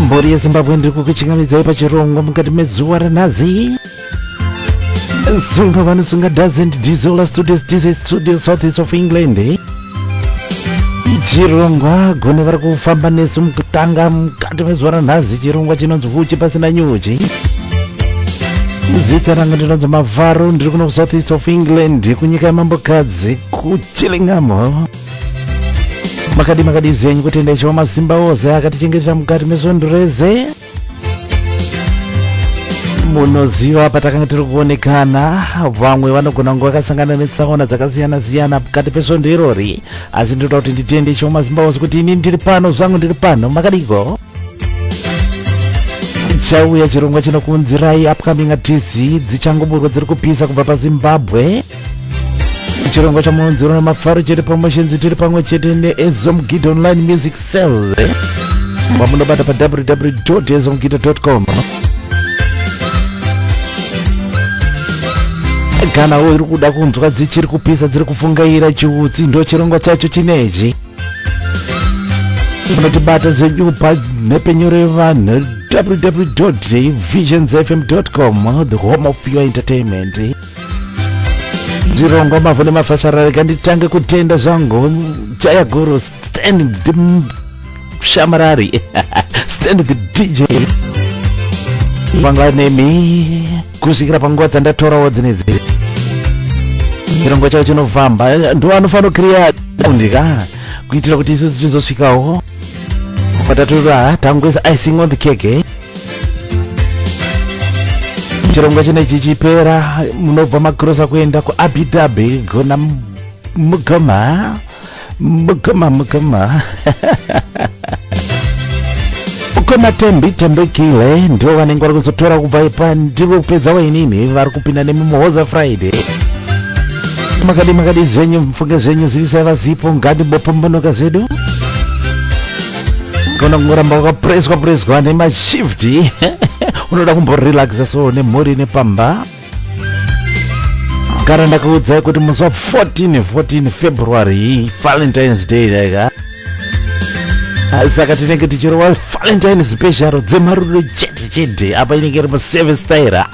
Mbori yeZimbabwe ndiri kukuchingamidzai pachirongo mukati mezuva ranhasi. Sunga vanosunga doesn't Dizola Studios, Dize Studio Southeast of England. Chirongwa gone vari kufamba nesu mukutanga mukati mezuva ranhasi. Chirongwa chinonzi Uchi pasina nyuchi. Zita ranga ndinonzi Mavharo, ndiri kuno Southeast of England kunyika yemambokadzi kuChillingham. Makadi zenyu kutenda ichiwa masimba ose akatichengeta mukati mezvondureze. Munoziva patakanga tiri kuonekana, vamwe vanogona kunge vakasangana netsaona dzakasiyana-siyana mukati pesvondo irori, asi ndinoda kuti nditende ichiwa masimba ose kuti ini ndiri pano, zvangu ndiri pano. Makadiko chauya chirongwa chinokunzirai upcoming artists dzichangoburwa dziri kupisa kubva paZimbabwe. Chirongwa chamunonziro naMafaro chete promotions tiri pamwe chete neEzomgid online music sales. Wamunobata pa www.ezomgid.com. Kana uri kuda kunzwa dzichiri kupisa dziri kufungaira chiutsi ndo chirongwa chacho chinechi. Munotibata zenyupa nepenyore vanhu www.visionsfm.com, the home of your entertainment. Chirongwa mavhu nemafashararika nditange kutenda zvangu Jaya Guru stand the shamarari stand the DJ vanga nemi kusvikira panguva dzandatorawo dzinedzi. Chirongwa chavo chinovhamba ndo anofanira kucreate ndika kuitira kuti isusu tizosvikawo patatora tangoisa icing on the cake. Chirongwa chinechi chipera munobva makrosa kuenda kuAbu Dhabi gona mugama ukona Tembekile ndo vanenge vari kuzotora kubva ipa ndiro kupedza wainini vari kupinda nemuMuhoza Friday. Makadi zvenyu mfunge zvenyu zivisai vazipo ngadi bopombonoka zvedu gona kungoramba wakapreswa nemashifti unoda kumborelaxa so nemhuri nepamba. Gara ndakuudzai kuti musi wa 14 February Valentine's Day daika. Saka tinenge tichirowa Valentine special dzemarudo chete apa inenge iri muservice taira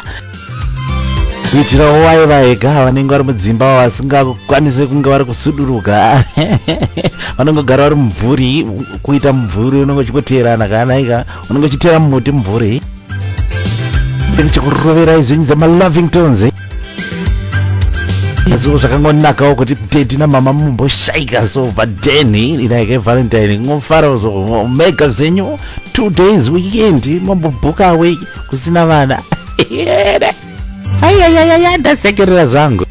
kuitira waiva ega vanenge vari mudzimba vasingakwanisi kunge vari kusuduruka vanongogara vari mumvuri kuita mumvuri unenge uchikoteerana kana ika unenge uchiteera mumuti mumvuri ndichikuroverai zvenyu dzamaloving tones. Zvinhu zvakangonakawo kuti teti namama mumboshaika so padeni inaike Valentine ngofara so mega zvenyu 2 days weekend mumbobhuka away kusina vana. ayayayaya ndasekerera zvangu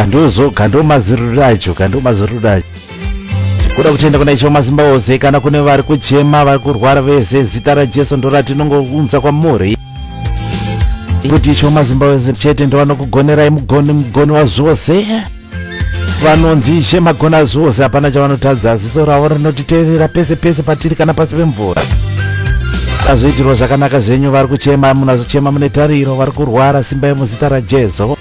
ndozoga ndomaziruracho kuda kutenda kuna Ishe Wamazimba Ose. Kana kune vari kuchema vari kurwara vese, zita raJesu ndo ratinongounza kwamuri kuti Ishe Wamazimba Ose chete ndo vanokugonerai mugoni wazvose. Vanonzi Ishe magona zvose, hapana chavanotadza. Ziso ravo rinotiteerera pese pese patiri kana pasi pemvura. Azviitirwa zvakanaka zvenyu vari kuchema, munazochema mune tariro, vari kurwara, simbai muzita raJesu.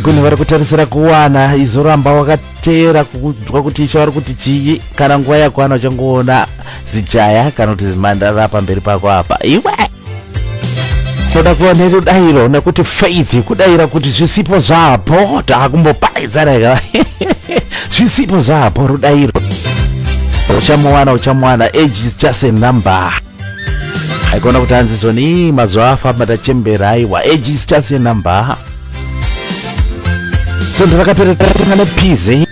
Kune vari kutarisira kuwana, izoramba wakateera kuzwa kuti Ishe vari kuti chii. Kana nguva yakwana uchangoona zijaya kana kuti zimhandara pamberi pako apa. Iwe toda kuva nerudayiro nekuti faith, kudayira kuti zvisipo zvapo taakumbopaidzarega zvisipo zvapo, rudayiro uchamuwana. Age is just a number. Haikona kuti hanzizoni mazuva afamba tachembera. Aiwa, age is just a number. So ndakapera nepizi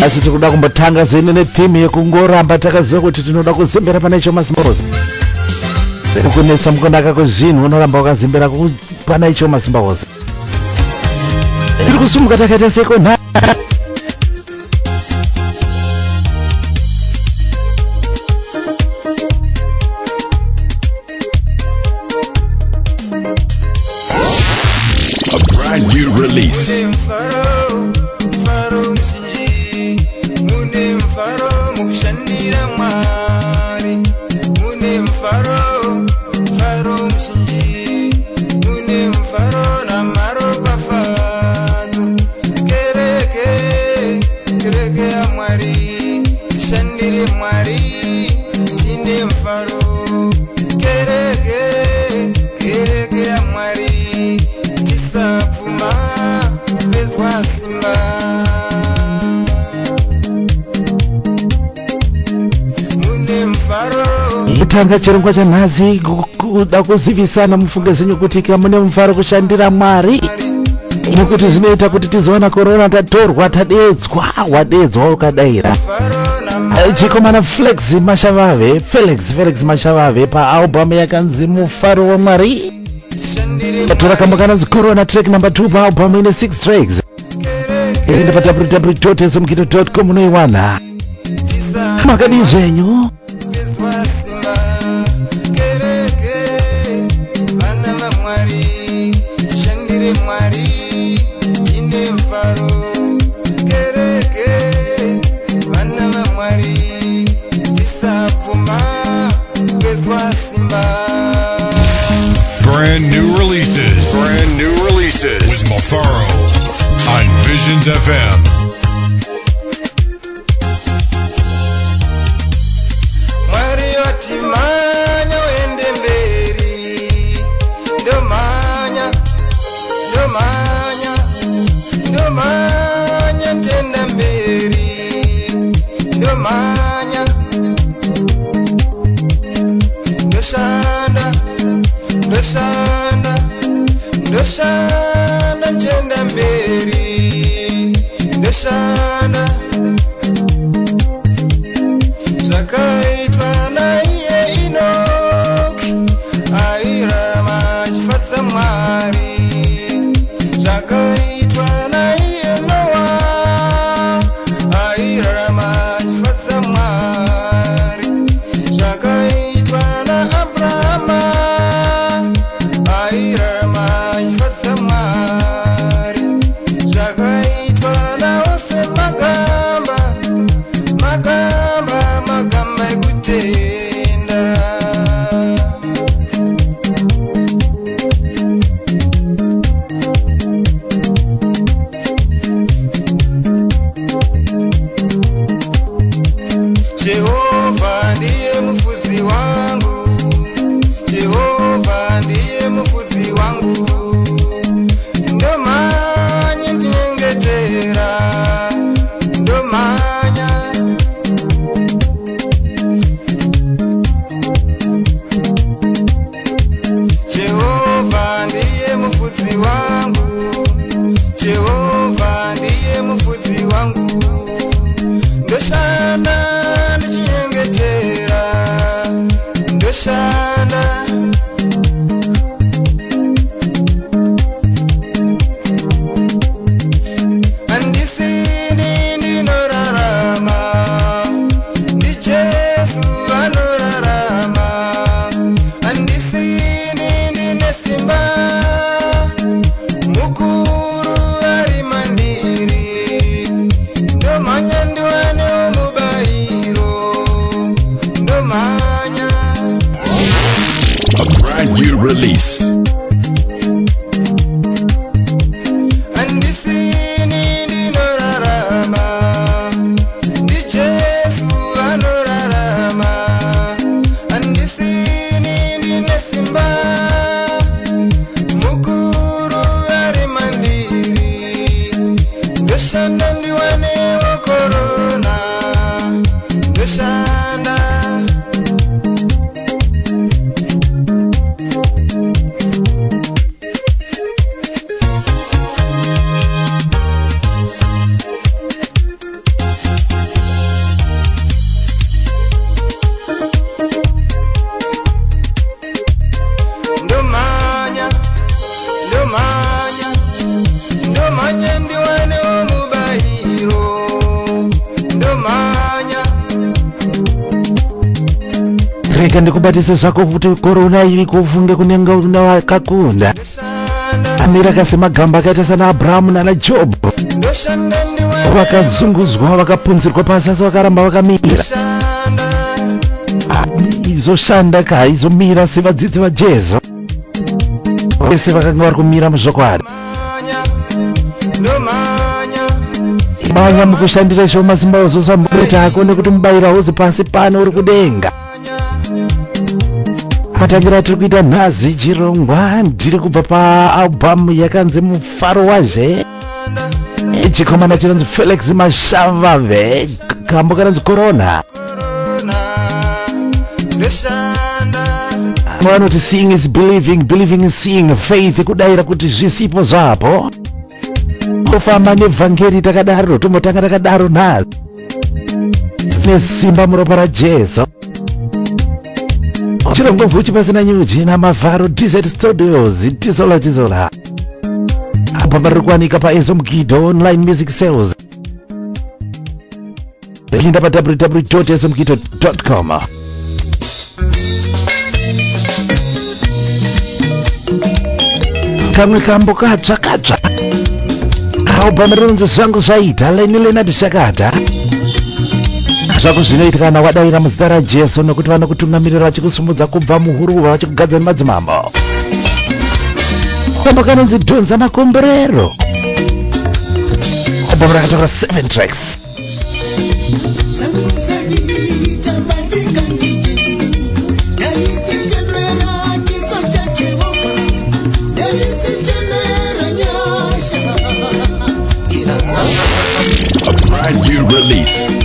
asi tikuda kumbotanga zene netheme yekungoramba takaziva kuti tinoda kuzembera pana Ishe Wamazimba Ose. Kunetsa mukunaka kwezvinhu unoramba wakazembera pana Ishe Wamazimba Ose. Tiri kusumuka takaita sekona new release. kutanga chirongwa chanhasi kuda kuzivisana mufunge zenyu kuti kana mune mufaro kushandira Mwari, nekuti zvinoita kuti tizoona korona tatorwa wadedzwa ukadayira. Chikomana Felix Mashavave paalbum yakanzi Mufaro waMwari tatora kamba kananzi Corona track number 2 paalbum ine 6 tracks. Enda pa www.smkito.com unoiwana. Makadi zvenyu Brand new releases with Mufaro on Visions FM. Ndoshanda njenda mberi, ndoshanda zvakaitwa naiye Enoki, airama achifadza Mwari. Zvakaitwa naiye Noa, airama achifadza Mwari. Zvakaitwa naAbrahama, airama achifadza Mwari. Zvakaitwa naose magamba ekutenda. ndoshanda andisini ndinorarama ndi Jesu anorarama andisini ndine simba mukuru ari mandiri ndomanya ndiwane omubayiro ndomanya A brand new release. andisini ndinorarama ndi Jesu anorarama andisini ndine simba mukuru ari mandiri ndoshanda ndiwane wokorona ndoshanda ndomanya ndomanya ndomanya ndiwane omubayiro ndomanya reka ndikubatise zvako kuti korona iri kufunge kunenga una wakakunda ndoshanda amira kasemagamba akaita sana Abrahamu nana Job ndoshanda ndiwane vakazungudzwa vakapunzirwa pasi asi vakaramba vakamira ndoshanda izoshanda ka izomira sevadzidzi vajesu vese vakanga vari kumira muzvokwadi manya ndomanya manya mukushandira isho masimba ozosamboti akone kuti mubayira hauzi pasi pano uri kudenga matangira tiri kuita nhazi chirongwa ndiri kubva paalbhamu yakanzi mufaro wazve chikomana chinonzi Felix Mashavave kambo kanonzi Corona korona ndoshanda vanoti seeing is believing, believing is seeing, faith kudayira kuti zvisipo zvapo kufamba nevhangeri takadaro tombotanga takadaro nhazi nesimba muropa rajesu chirongwa bvuchi pasina nyuchi namavharo Desert Studios tizola albhamu riri kuwanika paSMGido online music sales rinda pa www.smgido.com kamwe kambo katsva albhamu rinonzi zvangu zvaita laini Leonard Shakata zvako zvinoitika kana wadayira muzita rajesu nokuti vanokutungamirira vachikusumudza kubva muhuruva vachikugadzira madzimambo kambo kanonzi Donza Makomborero albhamu rakatora 7 tracks A brand new release.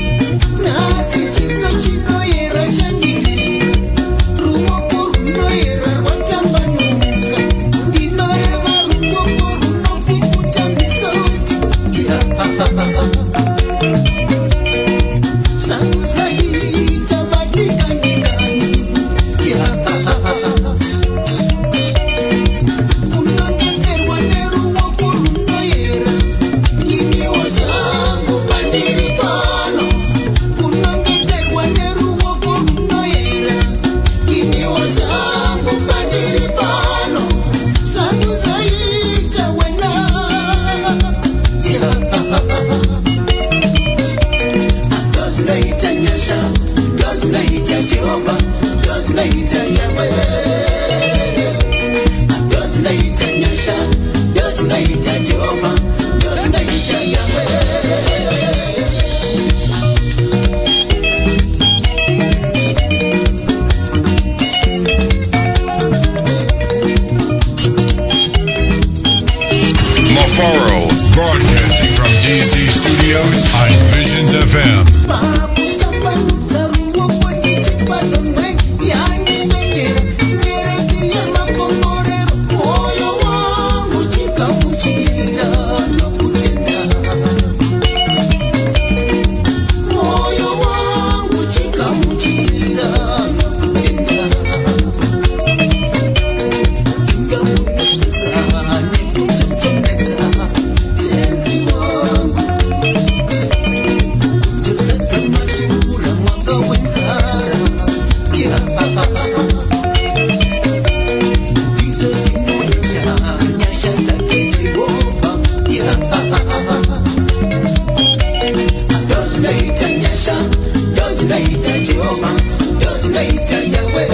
zinaita Jehova, ndo zinaita Yahweh,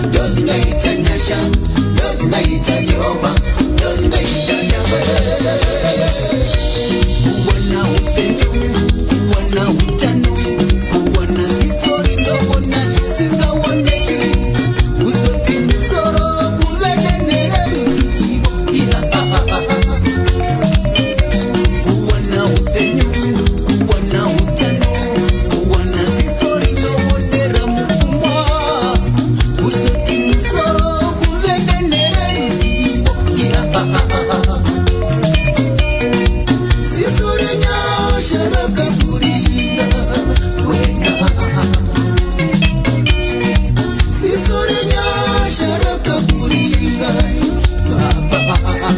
ndo zinaita Nyasha, ndo zinaita Jehova, ndo zinaita Yahweh. Kuwa na upendo, kuwa na utano, kuwa na zisori ndogo na zisinga waneki, usoti misoro kuvedenere usikibo ila kuwa na upendo, kuwa na utano, kuwa na zisori ndogo nera mkumwa, usoti misoro kuvedenere usikibo ila sisorenya sharaka kurinda wena, sisorenya sharaka kurinda baba.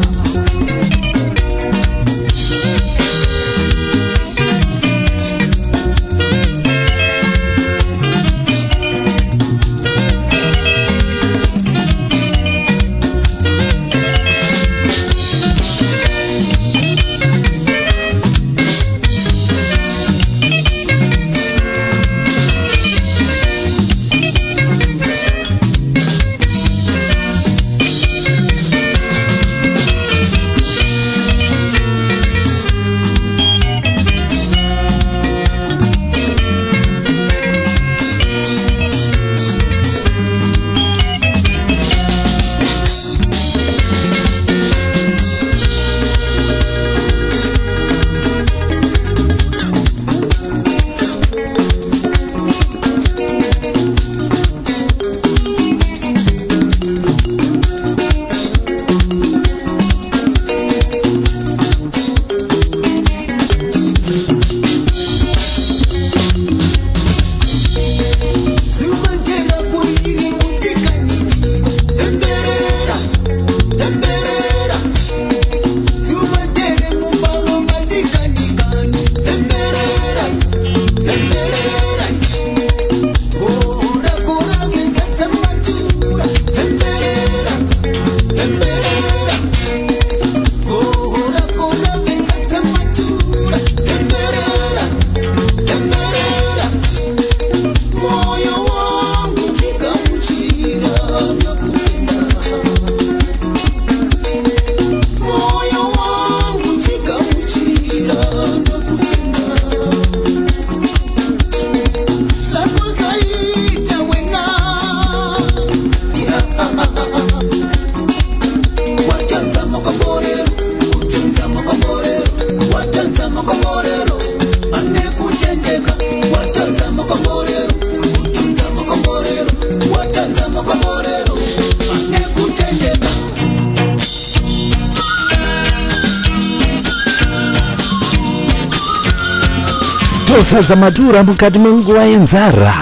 tosadza madura mukati menguva yenzara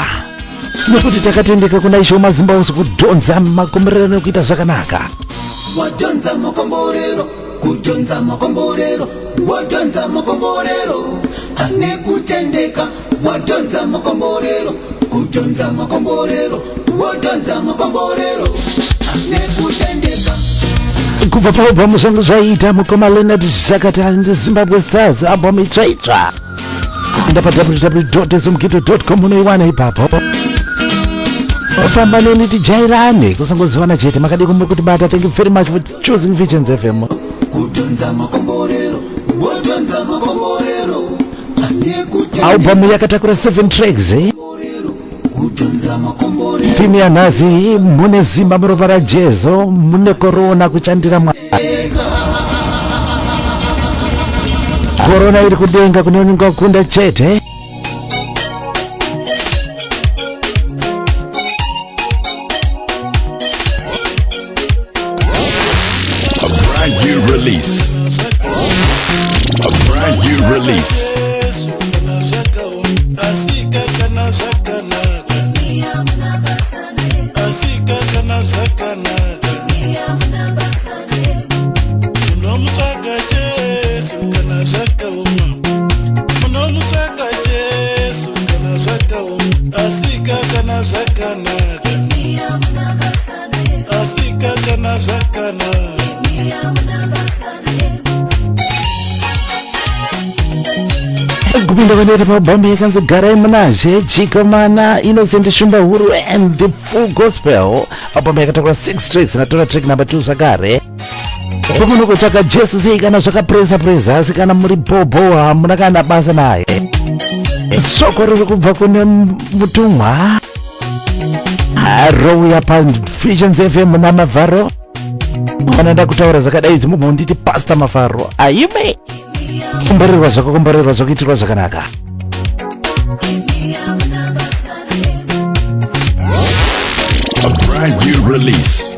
nekuti takatendeka kuna Ishe wamazimba kudhonza makomborero nekuita zvakanaka. Wadhonza makomborero, kudhonza makomborero, wadhonza makomborero, ane kutendeka. Wadhonza makomborero, kudhonza makomborero, wadhonza makomborero, ane kutendeka. Kubva paubhamu zvangu zvaita mukoma Leonard Shakata neZimbabwe Stars album itsvaitsva enda pa www.zimgito.com unoiwana ipapo. Famba neni tijairane kusangoziwana chete makadi kuti bata. Thank you very much for choosing Visions FM. Kudhonza makomborero, wadhonza makomborero, ane kutendeka. Album yakatakura 7 tracks kudhonza makomborero. Theme yanhazi mune Zimba muropa raJesu, mune korona kuchandira Mwari. Korona iri kudenga kunoninga kunda chete. A brand new release. A brand new release. kupinda kwenete pabhombe yakanzi garai munaje chikomana Innocent Shumba Huru and the Full Gospel. Pabhombe yakatakura 6 tracks natora track number 2 zvakare. Kuno kutsvaka Jesu sei kana zvakapresa asi kana muri bobo hamuna kana basa naye. Soko riri kubva kune mutumwa rouya paVisions FM naMavharo. Vanoenda kutaura zvakadai idzi munditi Pastor Mavharo. Aime kumbarirwa zvakuitirwa zvakanaka. A brand new release.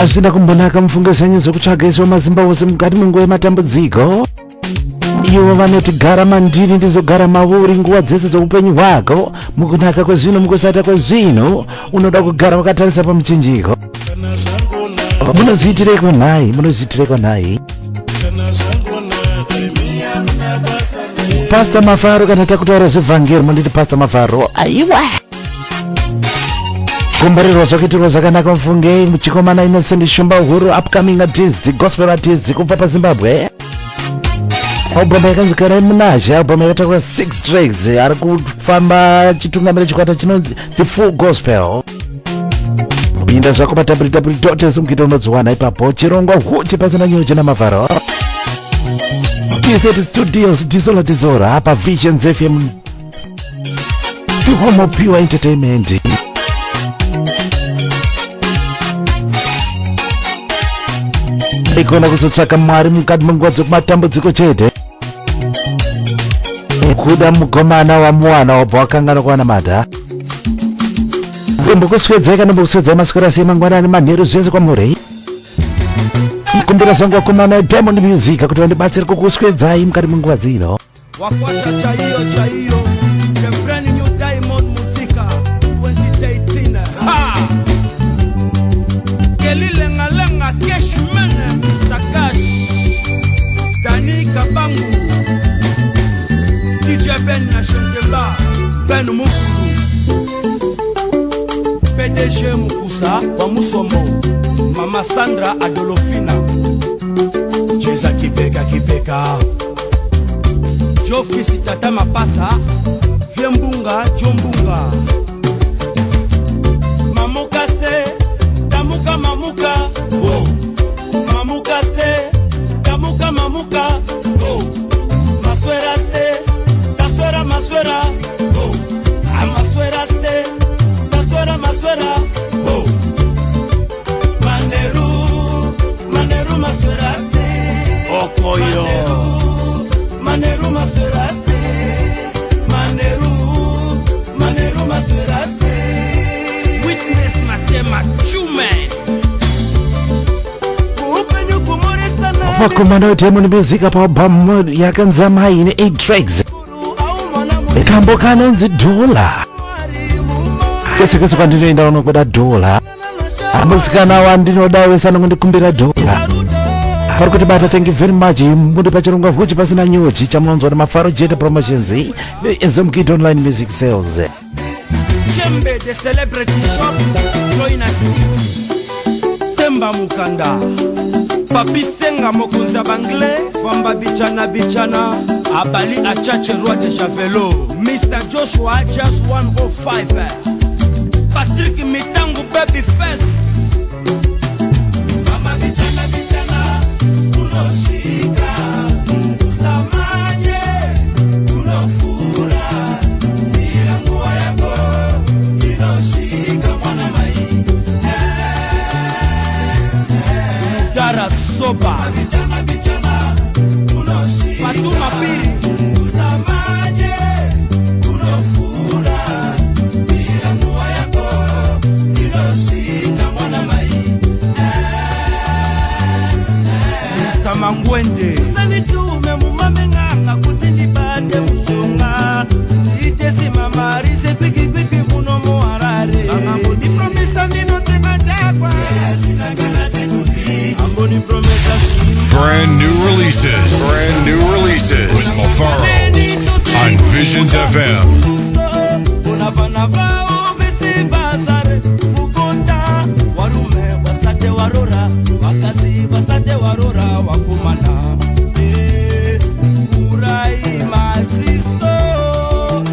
Azvina kumbonaka mufungisanyi zvokutsvaga iswa mazimba ose mukati menguva yematambudziko. Ivo vanoti gara mandiri ndizogara mauri nguva dzese dzeupenyu hwako. Mukunaka kwezvino mukusata kwezvino unoda kugara wakatarisa pamuchinjiko. Munozviitireko nhai? Pastor Mavharo kana takutaura zvevhangeri munditi Pastor Mavharo. Aiwa kumbarirwa zvakuitirwa zvakanaka mufungei muchikomana Innocent Shumba Huru upcoming artist gospel artist kubva paZimbabwe. Album yakanzi Garai Munaje, album yakatakura 6 tracks ari kufamba chitungamira chikwata chinonzi The Full Gospel. Pinda zvako pa www.zumukita unodziwana ipapo chirongwa huti pasina nyocha naMavharo. TZ Studios Dizora apa Visions FM The Home of Pure Entertainment. Ikona kuzotsvaka Mwari mukati menguva dzekumatambudziko chete. Kuda mukomana wamuwana wabva wakangana kuwana mata. Kumbokuswedzai kana mbokuswedzai maswera sei mangwanani manheru zvese kwamuri. Kumbira zangu wakomana Diamond Music kuti vandibatsire kukuswedzai mukati menguva dzino. Wakwasha chaiyo the brand new Diamond Music 2018. Ha! Kelile ngalenga Cashman Mr. Cash Dani Kabangu DJ Ben Nashengeba Ben Mukuru PDG Mukusa wa Musomo Mama Mama Sandra Adolofina, Cheza kipeka kipeka, Jo Fisi Tata Mapasa, Viembunga Jombunga, Mamuka se, Tamuka Mamuka, oh, Mamuka se, Tamuka Mamuka, oh, Maswera se, Taswera Maswera, oh, Amaswera se, Taswera Maswera, oh, Maneru Maswera se, Okoyo. Maneru Maswera se, Maneru Maswera se. Witness Matema Chume. Upenyu kumore sana. Wakomanda Diamond Music apa album yakanzama ine 8 tracks. Ekambo kanonzi dola. Kese kwandinoenda unokoda dola. Amusikana wandinodawe sana kundikumbira dola. Pari kuti bata, thank you very much. Mundi pachirongwa huchi pasina nyuchi chamunonzwa Mafaro Jet Promotions ezomukita online music sales. Chembe the celebrity shop, join us. Temba Mukanda, Papi Senga Mokunza Bangle, Famba Bichana, Abali Achache Roi de Javelo, Mr. Joshua Just 105, Patrick Mitangu Baby Face. Famba Bichana, Unoshika, Samanye, Unofura, Niranguwa yako, Inoshika mwana mai. Dara Soba, Bichana, Unoshika, Fatuma Piri, Samanye, Unofura, Niranguwa yako, Inoshika mwana mai. Mr. Mangwende Sani tume mumame nganga kutindi bade mshonga Itesi mamarise kwiki muno muharare Amboni promesa nino tema chakwa Amboni promesa Brand new releases. With Mafaro on Visions FM. Unavanava uvisi basare Mukonta warume wasate warora Wakasi wasate warora wakumana Urai masiso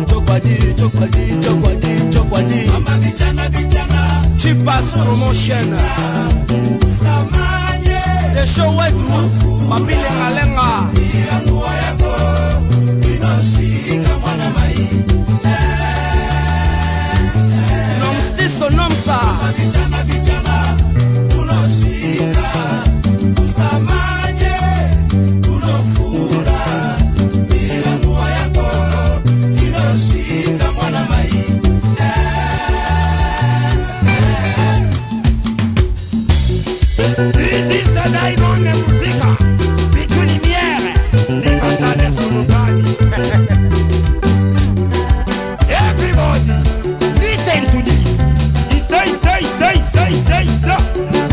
Chokwadi Mama bichana Chipas promotion Samanye The show wetu Mabile ngalenga Iranguwa yako Inoshika mwana mai Nomsiso nomsa Bichana Unoshika Samanye Unofura Iranguwa yako Inoshika mwana mai. This is the Diamond Musica Between Lumière Les Passades Sonogani. Everybody listen to this. He say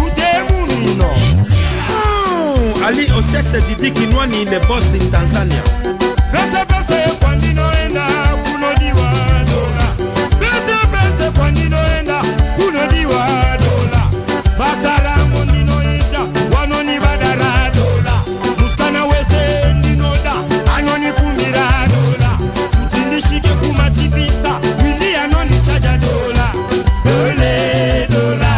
Udemunino. Ali Osese Didi Kinwani in the boss in Tanzania. Pese kwandino enda kunodiwa dola. Pese kwandino enda kunodiwa dola. Basala mondino ita wanoni badara dola. Muskana wese ndinoda anoni kumira dola. Utindishike kumatibisa wili anoni chaja dola. Dola.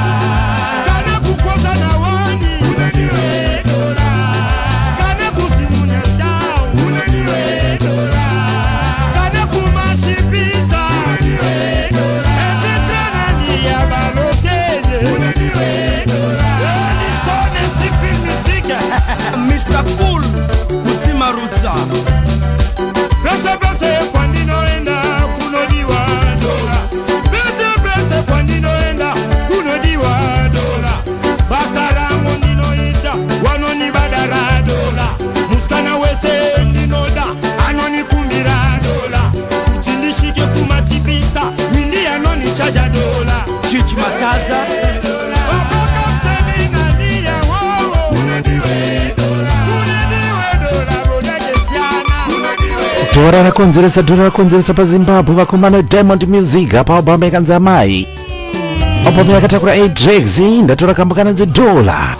Kana kukwaza na wani unaniwe dola. Kana kusimunya dao unaniwe dola. Kana kumashipisa unaniwe dola. Evitrana ni ya balokele unaniwe dola. Stone stick Mr. Cool Kusima Rutsa. Pese kwandino enda kunodiwa dola. Pese kwandino enda kunodiwa dola. Basala mondino ita wanoni badara dola. Muskana wese ndinoda anoni kumbira dola. Utindishike kumatibisa windi anoni chaja dola. Chichi Makaza Wakoka msemina niya wowo unadiwe dola. Dora rakonzeresa pa Zimbabwe vakomana Diamond Music apa album yakanzamai album yakatakura 8 tracks ndatora kambakana $1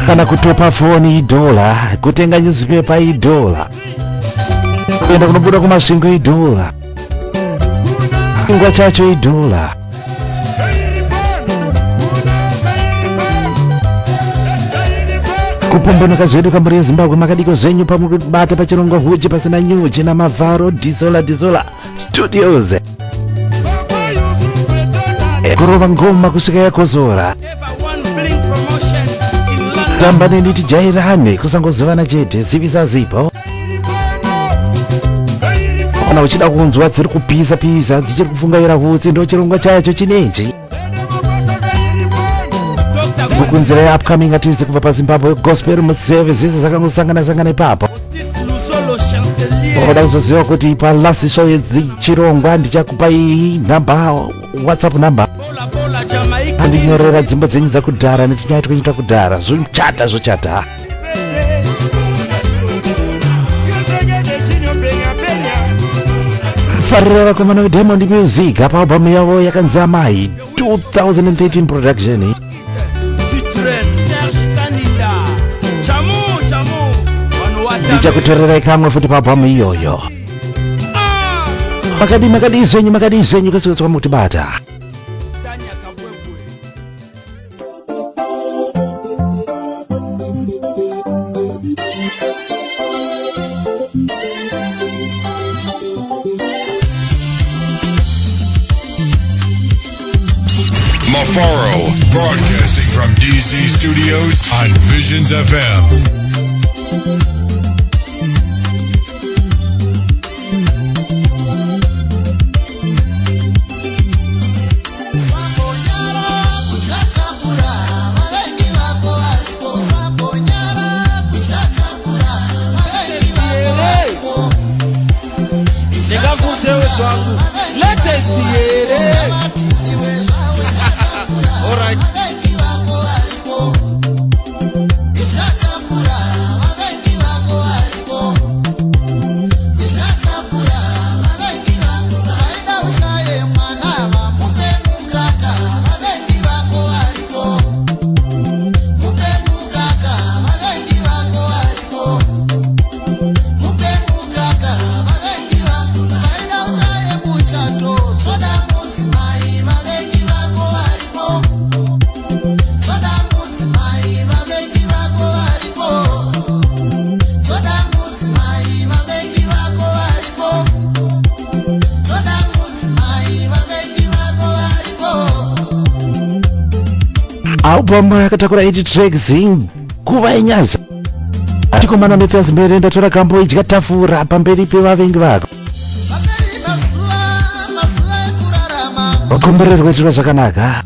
kana kutopa foni $1 kutenga newspaper $1 kuenda kunobuda kumasvingo $1 chingwa chacho $1 kupombonoka zvedu kamuri yezimbabwe makadiko zvenyu pamuribata pachirongo huchi pasina nyuchi namavharo dizola studios kurova ngoma kusvika yakozora tamba nenditi jairane kusangozivana chete zivisa zipo kana uchida kunzwa dziri kupisa dzichiri kufungaira hutsi ndo chirongwa chacho chinechi kukunzira yeupcoming artist kubva pazimbabwe gospel muservice zvese zvakangosangana ipapo unoda kuzoziva kuti palast show yechirongwa ndichakupai namba whatsapp number andinyorera dzimbo dzenyu dzakudhara nechinyaya tikuita kudhara zvochata farira vakomana veDiamond Music apa albamu yavo yakanzi Amai 2013 production ndichakutorerai kamwe futi paalbamu iyoyo. makadi zvenyu kasikutswa mukutibata Mafaro, broadcasting from DC Studios on Visions FM. Latest all right. album yakatakura 8 tracks nguva yenyaza tikomana mefyasi mbere ndatora kambo idya tafura pamberi pevavengi vako vakomborerwe zviro zvakanaka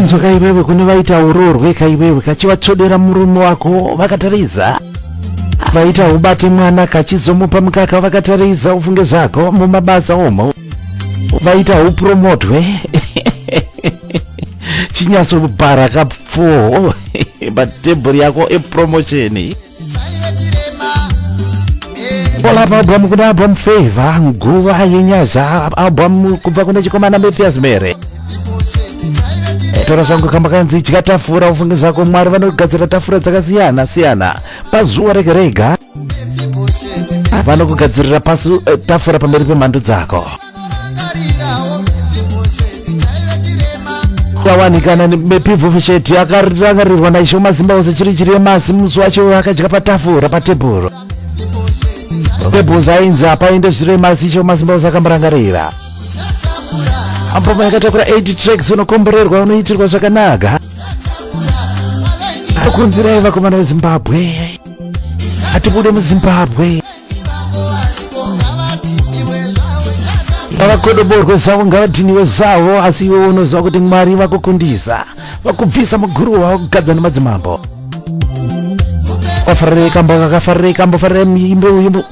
Wakanzwa kaiwewe kune vaita urorwe kaiwewe kachivatsvodera murume wako vakataridza, vaita ubate mwana kachizomupa mukaka vakataridza ufunge zvako mumabasa omo, vaita upromotwe chinyasopara kapfuwo patebhuri yako epromotion. Olapa album kuna album Favor nguva yenyaza album kubva kune chikomana Mathias Mere. Tora zvangu kamba kanzi chikatafura ufunge zvako Mwari vanogadzira tafura dzakasiyana siyana pazuva rega rega, vanokugadzirira tafura pamberi pemhando dzako. Wawanikana mepivhu cheti akarangarirwa naisho mazimba ose chiri chirema simusi wacho akadya patafura patebhuru. Tebhuru ainzi apainde zvirema sicho mazimba ose akamborangarira. Amboma yakatakura 8 tracks unokomborerwa unoitirwa zvakanaka. Akunzirai vakomana veZimbabwe, atibude muZimbabwe. Ngavakodoborwe zvavo, ngavadhiniwe zvavo, asi iwe unoziva kuti Mwari vakukundisa, vakubvisa muguruva wakugadzwa nemadzimambo. Wafarire kambo kakafarire kambo farire imbo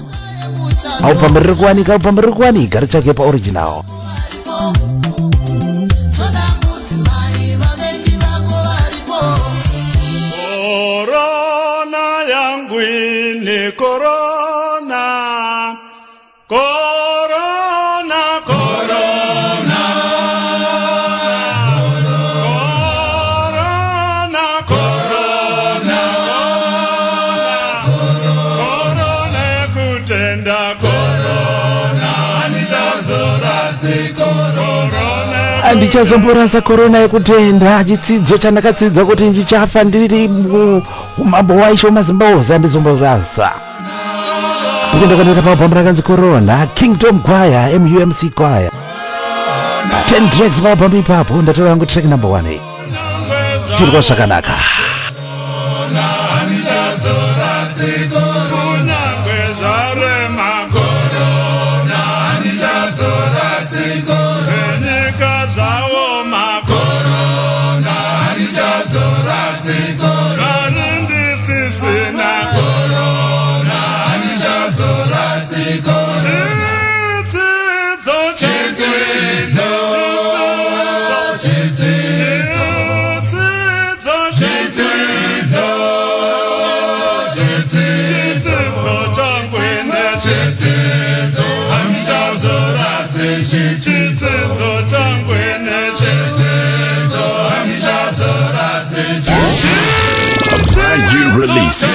aupambarire kuwanika ritsvake paoriginal. Corona yangu ni corona, corona, corona, corona, corona, corona kutenda corona, Andichazomborasa corona yekutenda. Chidzidzo chandakadzidza kuti ndichafa ndiri umambo waisho mazimbaoza handizomborasa. Ukendakanira pabhambo rakanzi Corona Kingdom Choir MUMC Choir 10 tracks pabhambo ipapo. Ndatora yangu track number 1 tirwa zvakanaka. New release.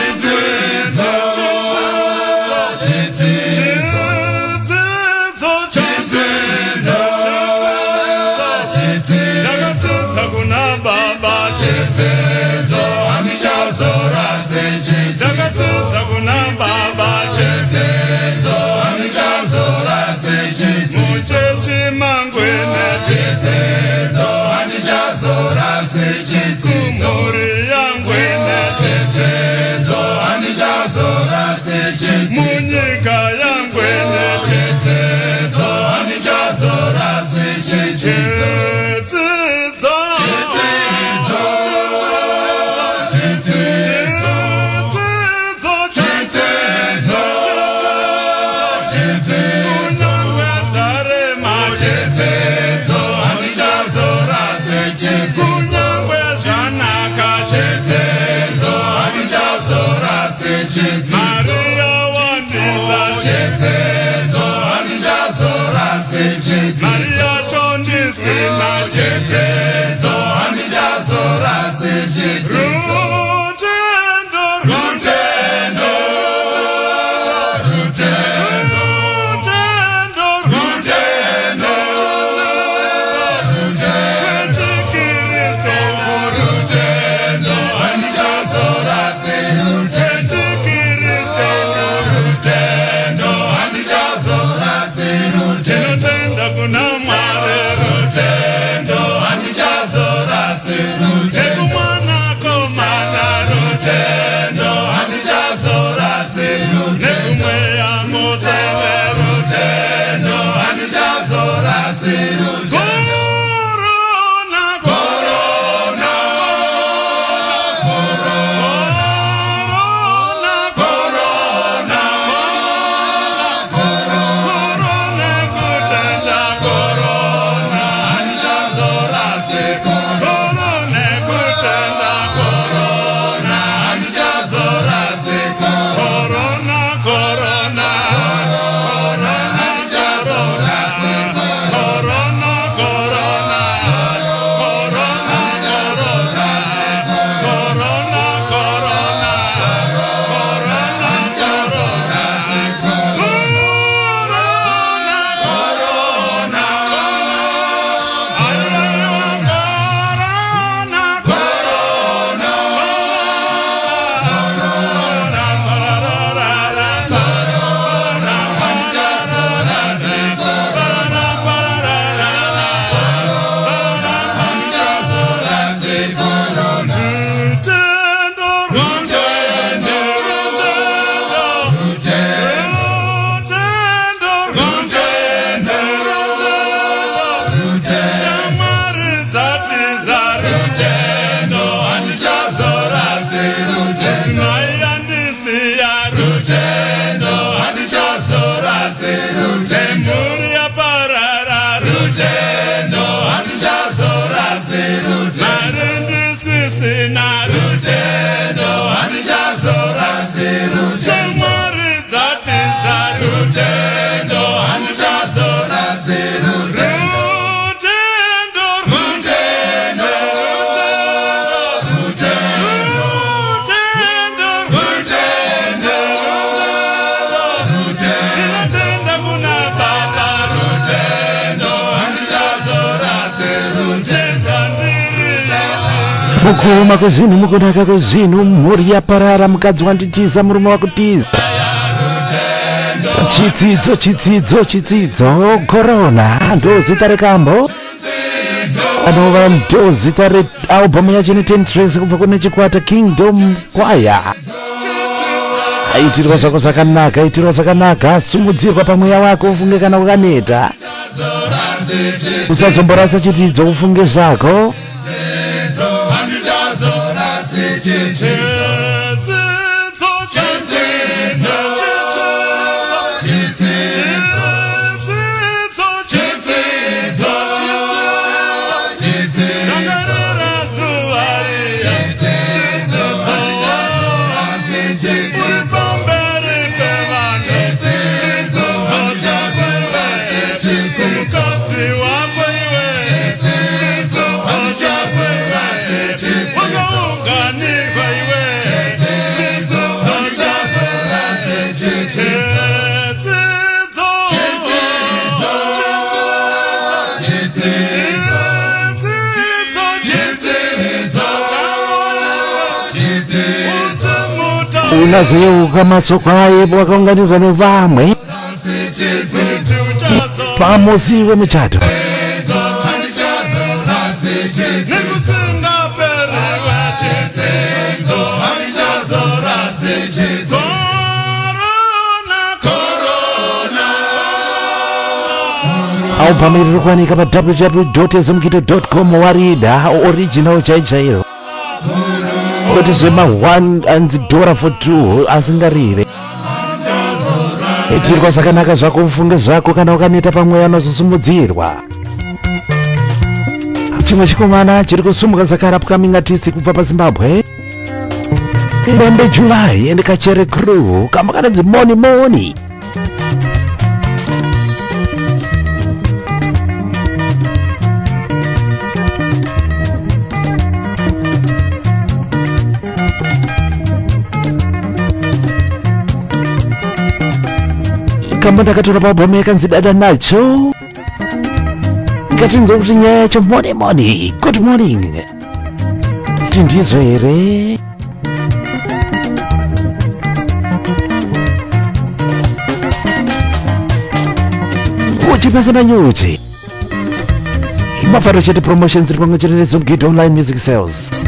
mukuma kwezvinhu mukunaka kwezvinhu mhuri yaparara mukadzi wanditiza murume wakutiza chidzidzo corona ndo zita rekambo anova ndo zita realbum yacho ne10 tracks kubva kune chikwata Kingdom Choir. Itirwa zvako zvakanaka sumudzirwa pamweya wako ufunge kana ukaneta usazomborasa chidzidzo ufunge zvako unazoyeuka masoko ayepo akaunganirwa nevamwe pamusi wemuchato album iri rikuwanika pa www.ezomukito.com warida original chaichairo kuti zvema 1 and $1 for 2 asingarire itirwa zvakanaka zvako ufunge zvako kana ukaneta pamweya unozosumudzirwa. Chimwe chikomana chiri kusumuka zakara upcoming artist kubva paZimbabwe Mbembe July and Kachere Crew kama kanadzi Moni kama ndakatora pabhome yakanzi Dada Nacho ngatinzwe kuti nyaya yacho Moni good morning kuti ndizo here uchipesana nyuchi mafaro chete promotions ziri pamwe chete neZomukito online music sales.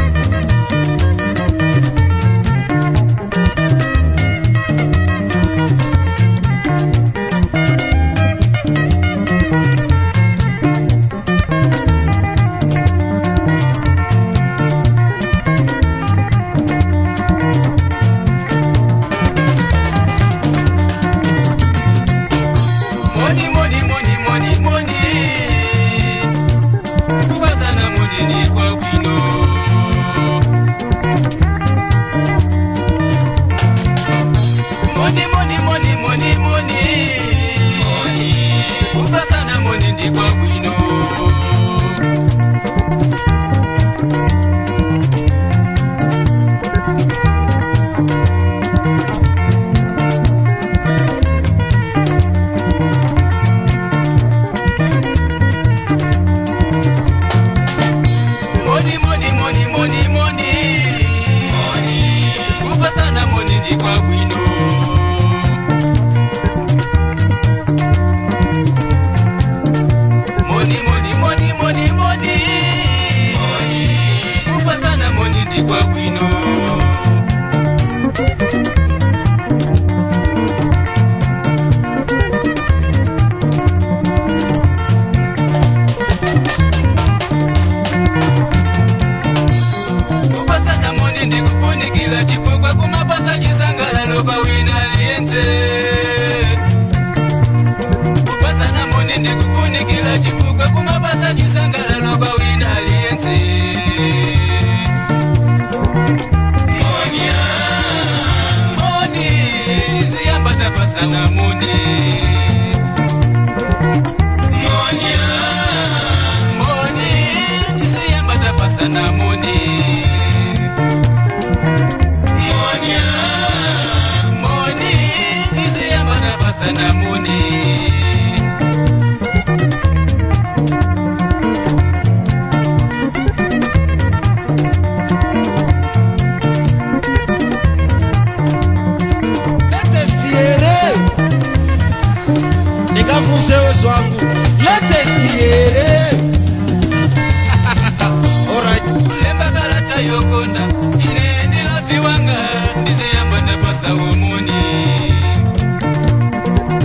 basa umoni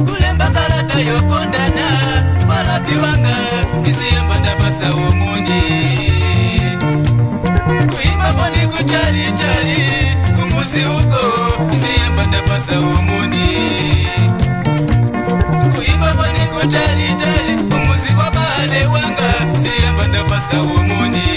kulemba kalata yokondana wala biwanga nisiyamba ndabasa umoni kuimba foni kuchali chali kumuzi huko nisiyamba ndabasa umoni kuimba foni kuchali chali kumuzi kwa bale wanga nisiyamba ndabasa umoni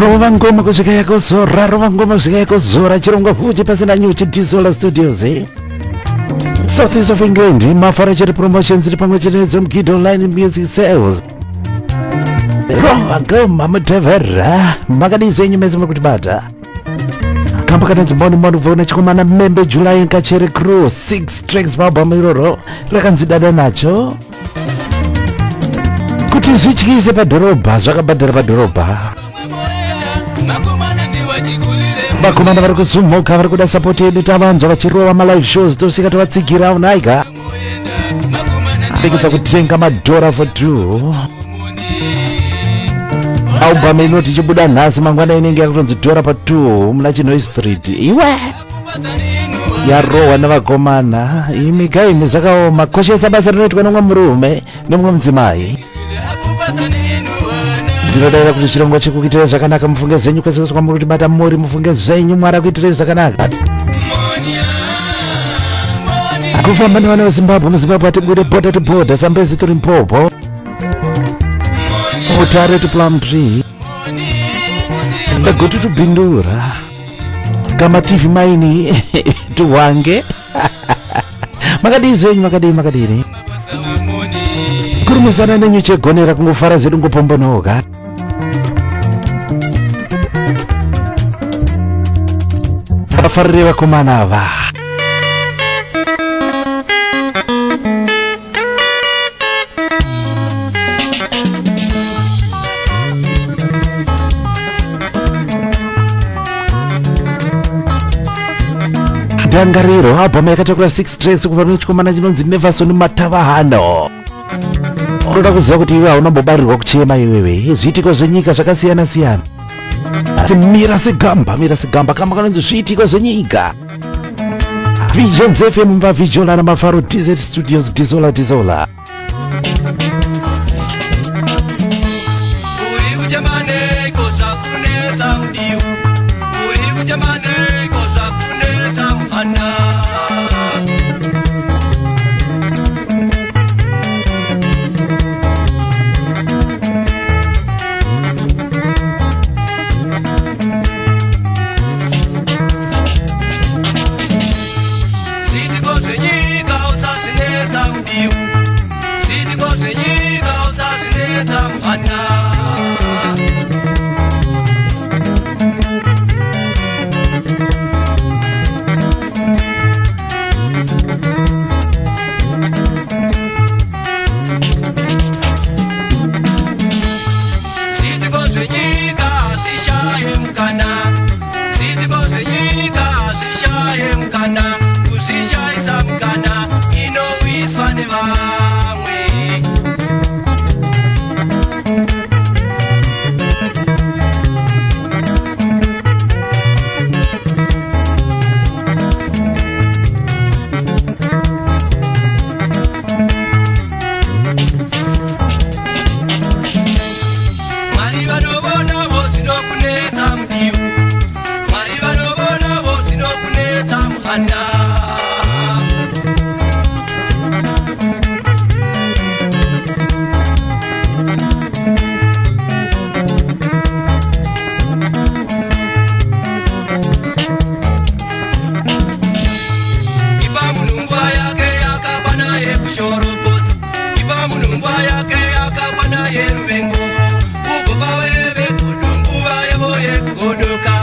Rova ngoma kusvika yakozora, rova ngoma kusvika yakozora, chirongwa fuchi pasina nyuchi Dizola Studios, South East of England, Mafara Chete Promotions, pamwe chete neDzomkid Online Music Sales. Rova ngoma mutevera, makadizve nyumezi mukutibata. Kamba kananzi Mboni Vona chikomana Membe July Nkachere Crew, 6 tracks pabhamu iroro, rakanzi Dada Nacho. Kuti zvityise padhorobha, zvakabhadhara padhorobha. Vakomana vari kuzumuka vari kuda support yedu tavanzwa vachirova malive shows tosika tovatsigira unaika apekedza kutenga madhora for 2 album inoti ichibuda nhasi mangwana inenge yakutonzi dhora pa 2 muna Chinoi Street iwe yarohwa navakomana imika imi zvakaoma koshesa basa rinoitwa nomwe murume nomwe mudzimai ndinodaira kuti chirongo chikuitire zvakanaka mufunge zvenyu kwese kwese kwamuri kutibata muri mufunge zvenyu mwari akuitire zvakanaka kufamba nevana veZimbabwe muZimbabwe atigure border to border Zambezi turi Mpopo Mutare to Plumtree Dagoto to Bindura Kama TV maini to Wange makadii zvenyu makadii kurumizana nenyu chegonera kungofara zedu ngopombonoka vafarire vakomana ava Dangariro album yakatakura 6 tracks kubva nechikomana chinonzi Neverson Matavahano. Unoda kuziva kuti iwe haunambobarirwa kuchema iwewe zviitiko zvenyika zvakasiyana siyana asi mira segamba kama kanonzi zviitiko zvenyika Visions FM mvaVijola naMafaro TZ Studios Dizola uri kuchemane kozvakunetsa mudiwa uri kuchemane kozvakunetsa muhana nguva yake yakakwana yeruvengo uko paweve kudu nguva yavo yekugodoka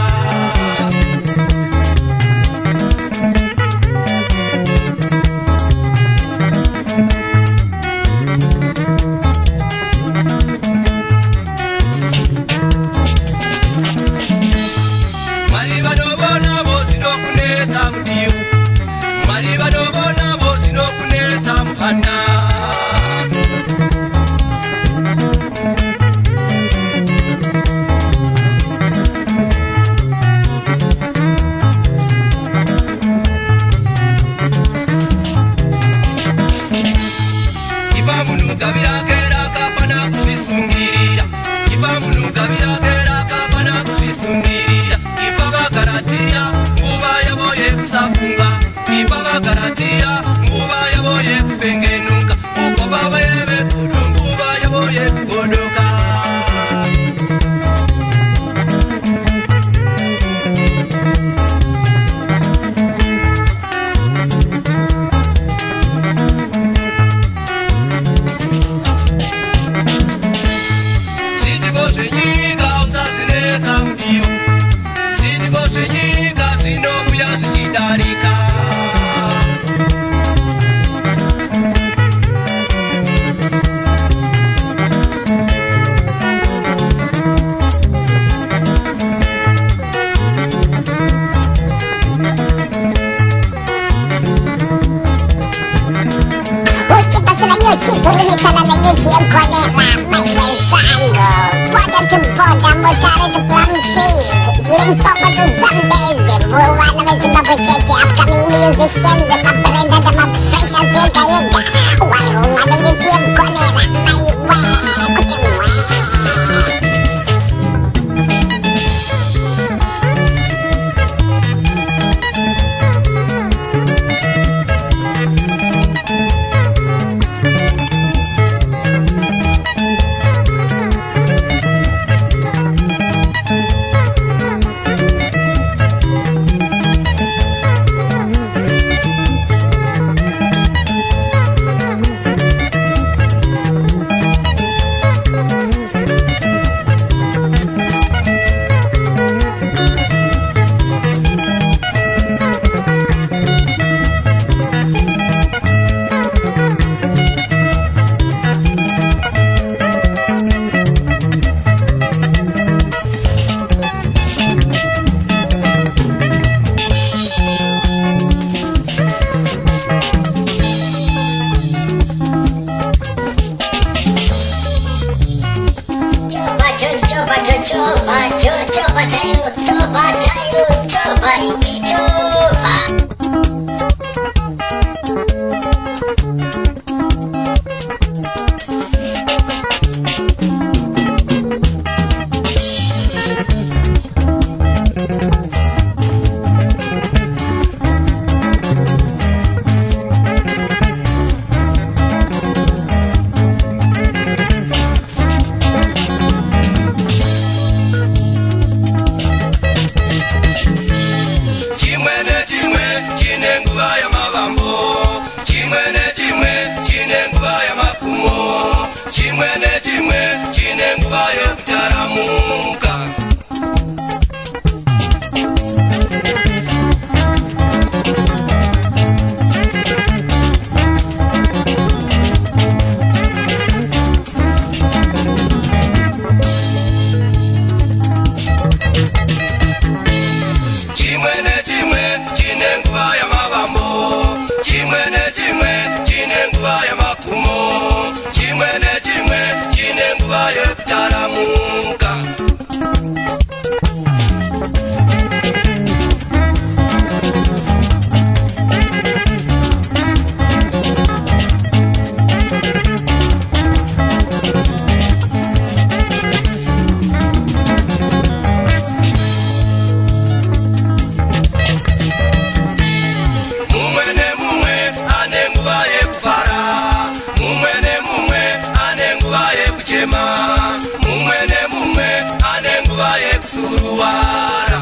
suruara.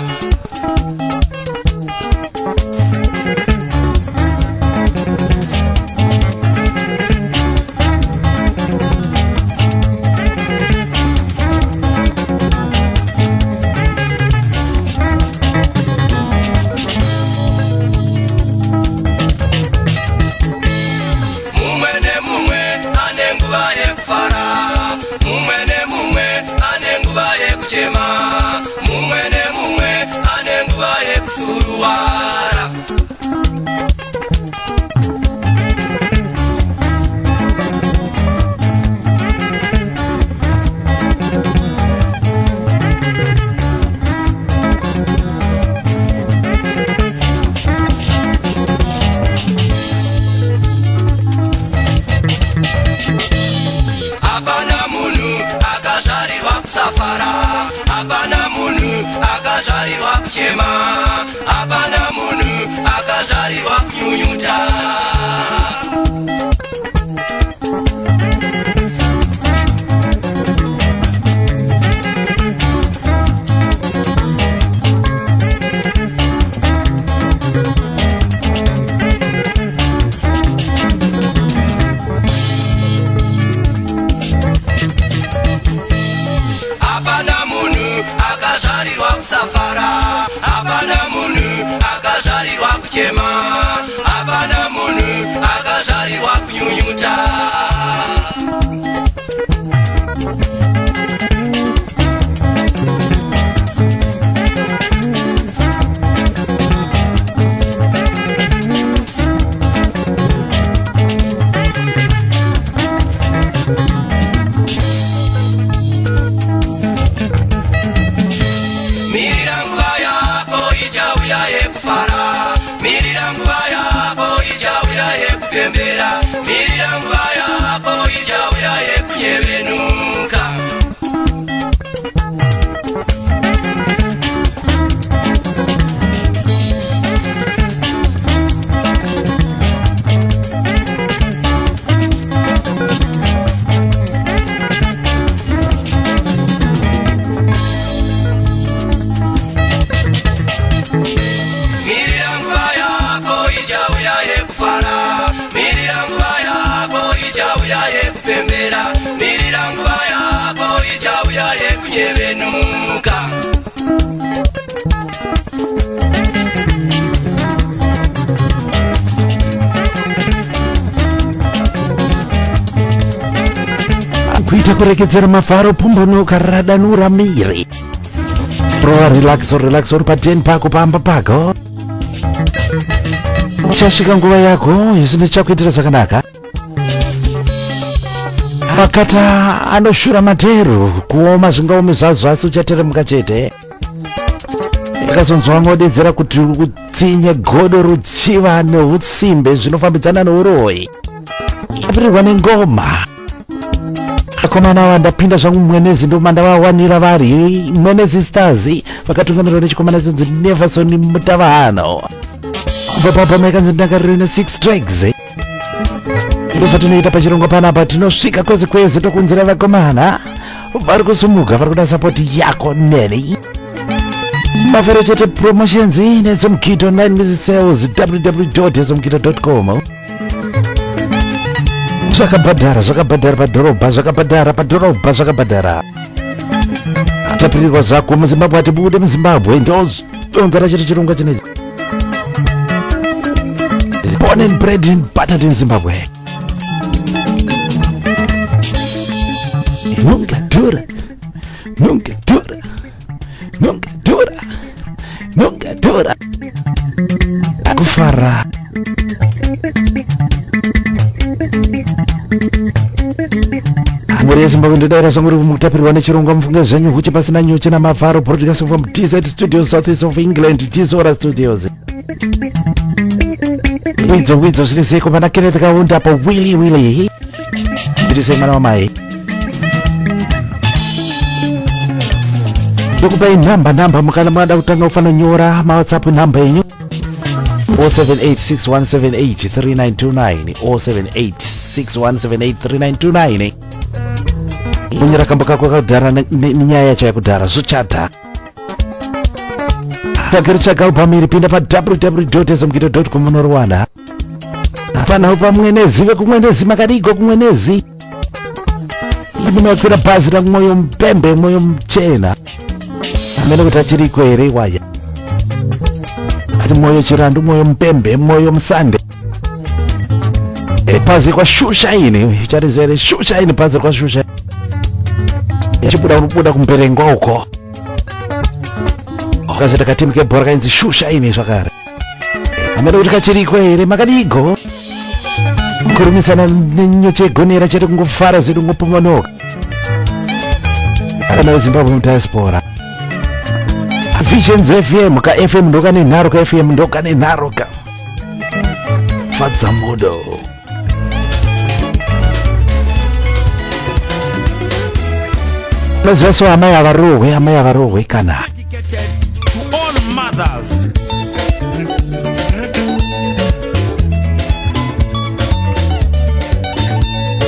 Hapana munhu akazvarirwa kusafara, hapana munhu akazvarirwa kuchema, hapana munhu akazvarirwa kunyunyuta. Safara, hapana munhu akazvarirwa kuchema, hapana munhu akazvarirwa kunyunyuta. Mirira nguva yako ichauya yekupembera, mirira nguva yako ichauya yekunyevenuka. Mirira nguva yako ichauya yekunyevenuka. kuita kurekedzera mafaro pumbunuka radanura miri rova relax uri pa10 pako pamba pako uchasvika nguva yako yezvinhu chakuitira zvakanaka. Makata anoshura materu kuoma zvingaome zvazvo asi uchateremuka chete. Yakazonzwa ngodedzera kuti kutsinye godo ruchiva neutsimbe zvinofambidzana neuroyi. Apirirwa nengoma. Akomana wandapinda zvangu mwenezi ndo mandavawanira vari mwenezi stars vakatungamirwa nechikomana chinzi Neverson Mutavahano. Papa mekanzi ndakarire 6 tracks. Ndozvatinoita pachirongwa panapa, tinosvika kwezi tokunzira vakomana vari kusumuka vari kuda sapoti yako nene. Mafero chete promotions nezomukito 9 music sales www.ezomukito.com. zvakabhadhara padhorobha zvakabhadhara. Tapirirwa zvako muZimbabwe, atibude muZimbabwe ndozonzara chete chirongwa chinechi. Born and bred and buttered in Zimbabwe. Nunca dura kufara. Muri yeZimbabwe ndodaira zvangu uri mukutapirirwa nechirongwa mufunge zvenyu huchi pasina nyuchi namavharo, broadcasting from TZ Studios, southeast of England, Tizora Studios. Widzo zviri seko mana Kenneth Kaunda pa Willy zviri sei mwana wamai. Ndokupai namba mukana mwada kutanga ufana nyora WhatsApp namba yenyu 0786178329 0786178329. Munyira kambo kako kakudhara nenyaya yacho yakudhara zvochata. Tageretsvaga album iri, pinda pa www.ezomukito.com munoriwana. Panawo pamwenezi vekumwenezi makadiko kumwenezi. Munokwira bhazi ramwoyo mupembe mwoyo muchena. Amene kuti achiriko here waya. Ati mwoyo chirandu mwoyo mupembe mwoyo musande. Bhazi kwashusha ini uchariziva shusha ini bhazi kwashusha. Chibuda kumperengwa uko. Kazoita katimu kebhora kainzi shusha ini zvakare. Amene kuti kachiriko here makadiko. Kurumisana nenyuchi yegonera chete kungofara zvedu ngopomonoka. Ana weZimbabwe mudiaspora. Visions FM ka FM ndoka nenharo ka FM ndoka nenharo ka. Fadza modo. Zeso amaya varowe kana. Dedicated to all mothers.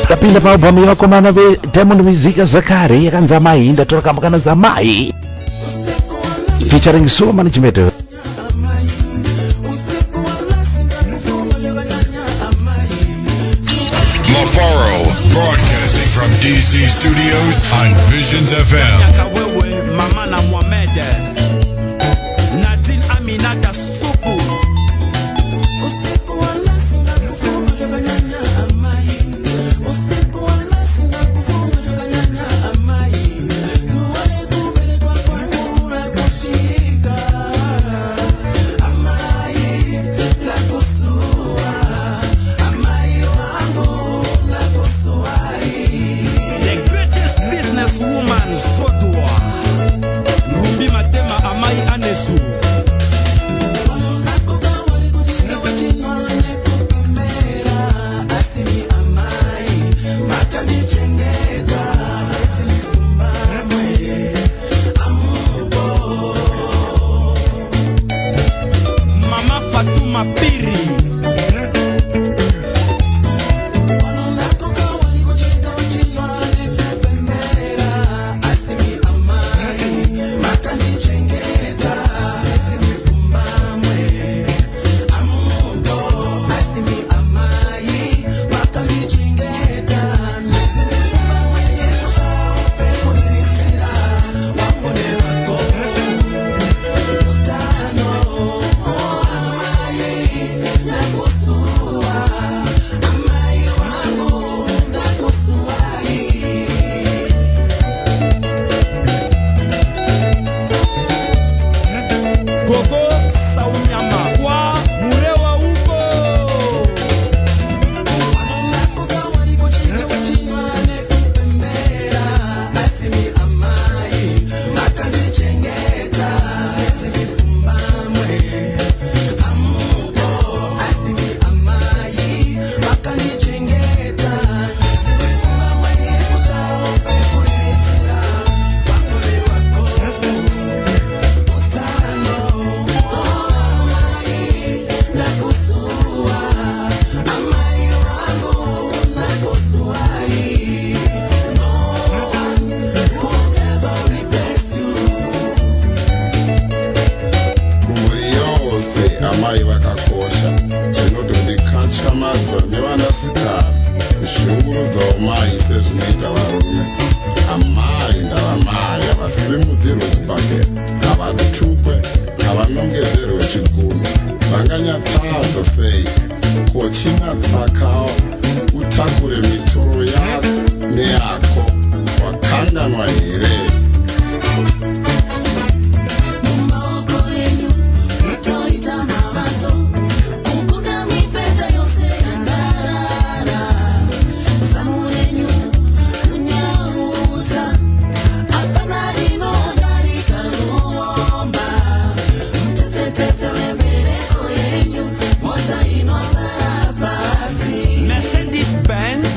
Tapinda pa albamu yako mana ve Diamond Mizika Zakari yakanza mai ndatora kamukana za mai featuring Suma Management. Mafaro, broadcasting from DC Studios on Visions FM. Nyakawewe mama na Mohamed Nadine Aminata Supu woman Sodwa Rubi Matema Amai Anesu Mama Fatuma Piri amai vakakosha zvinotondikachamadza nevanasikana kushungurudzawo mai sezvinoita varume. Amai ndavamai havasimudzirwe chibhakera, havatukwe, havanongedzerwe chiguni. Vanganyatadza sei kochinatsakawo utakure mitoro yako neyako wakanganwa here? Mercedes Benz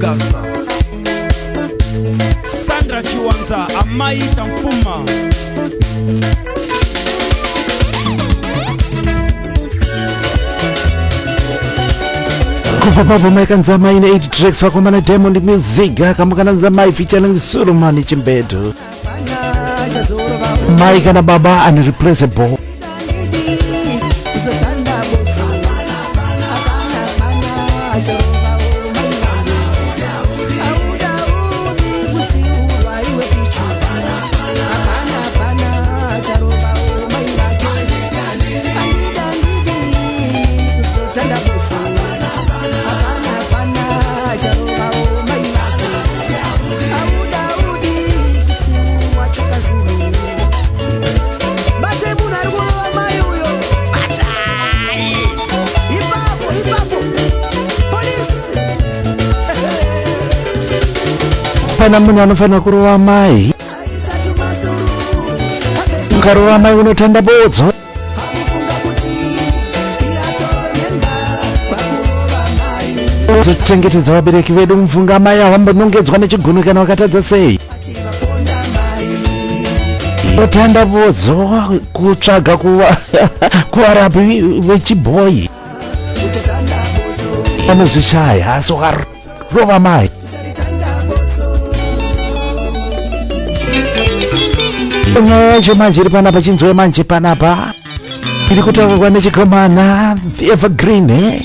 dansa. Sandra Chiwanza Amai Tamfuma. Baba Nzamai in 8 tracks wakomana Diamond Music akamukana Nzamai featuring Solomon Chimbedu. Mike and Baba unreplaceable. Pana munhu anofana kurowa mai. Ukarowa mai unotanda bodzo. Chengetedza vabereki vedu mfunga mai havambonongedzwa nechigunu kana vakatadza sei. Utanda bodzo kutsvaga kuvarapi vechibhoyi. Vanozvishaya asi ukarova mai. Nyaya yacho manje iri panapa chinzwe manje panapa iri kutaurwa nechikomana Evergreen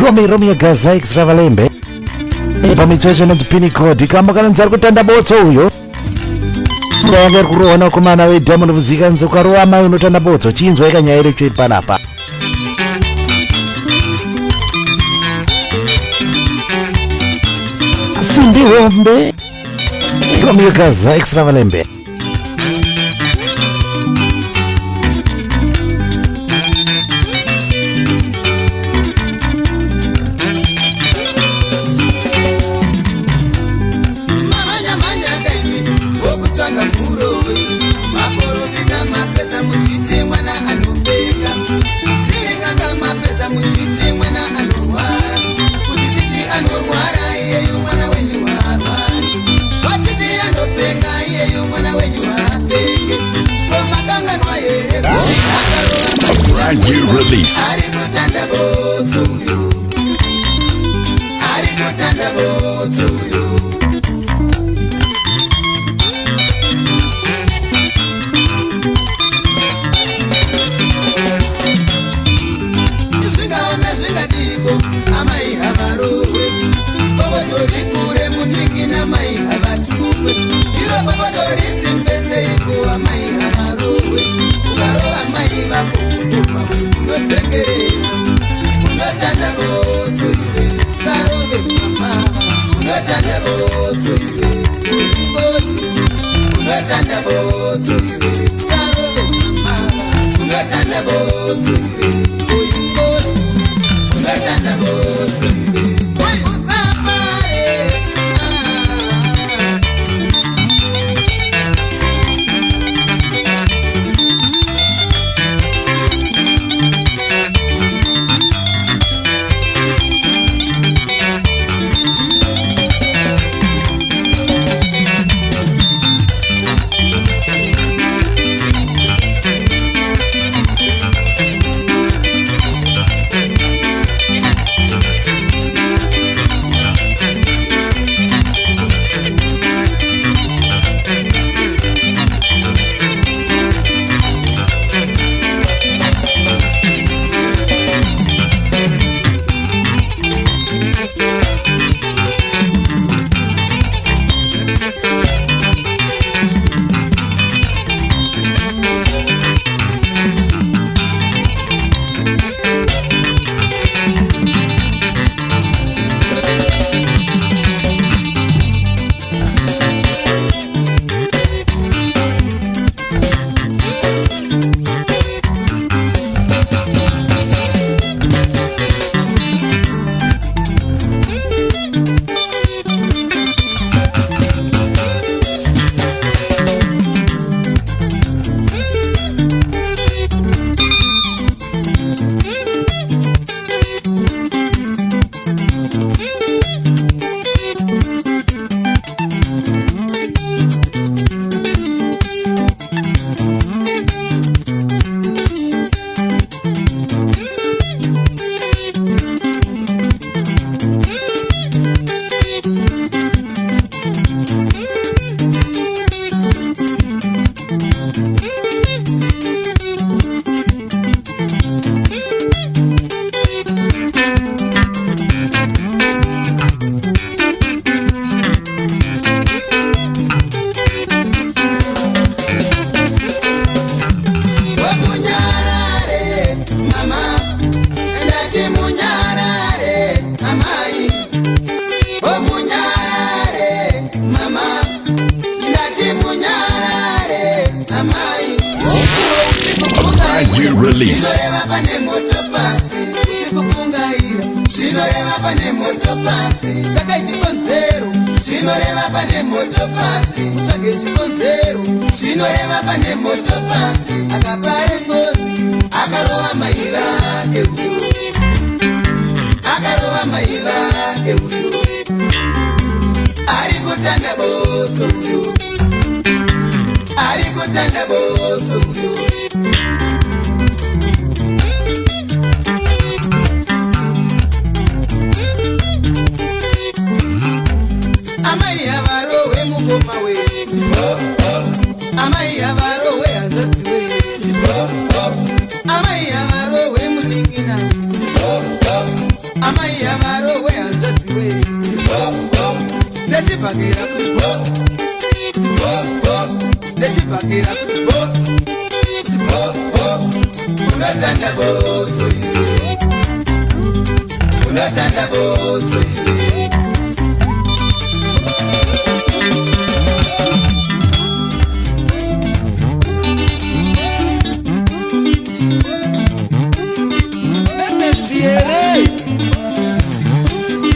Romy Gaza Extra Valembe pamitswa yacho noti Pinicode kamukananzi ari kutanda botso uyo yanga iri kurohwa nakomana weDiamond Music anzi ukarowa mai unotanda botso chinzwa ikanyaya iricho iri panapa Sindi Hombe Romy Gaza Extra Valembe. Brand new release. Ungatanda botu zvinoreva pane moto pasi. Tsvakai chikonzero, zvinoreva pane moto pasi. Mutsvage chikonzero, zvinoreva pane moto pasi. Akapare ngozi, akarova mai vake uyo, akarova mai vake uyo, ari kutanda botso uyo, ari kutanda botso uyo. Amai avarowe mugoma we, amai avarowe hanzvadzi we, amai avarowe muningina, amai avarowe hanzvadzi we, nechibhakira nechibhakira unotanda botso iwe, unotanda botso iwe.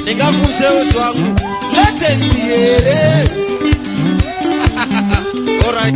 Ningafunsewo zvangu latest here. All right.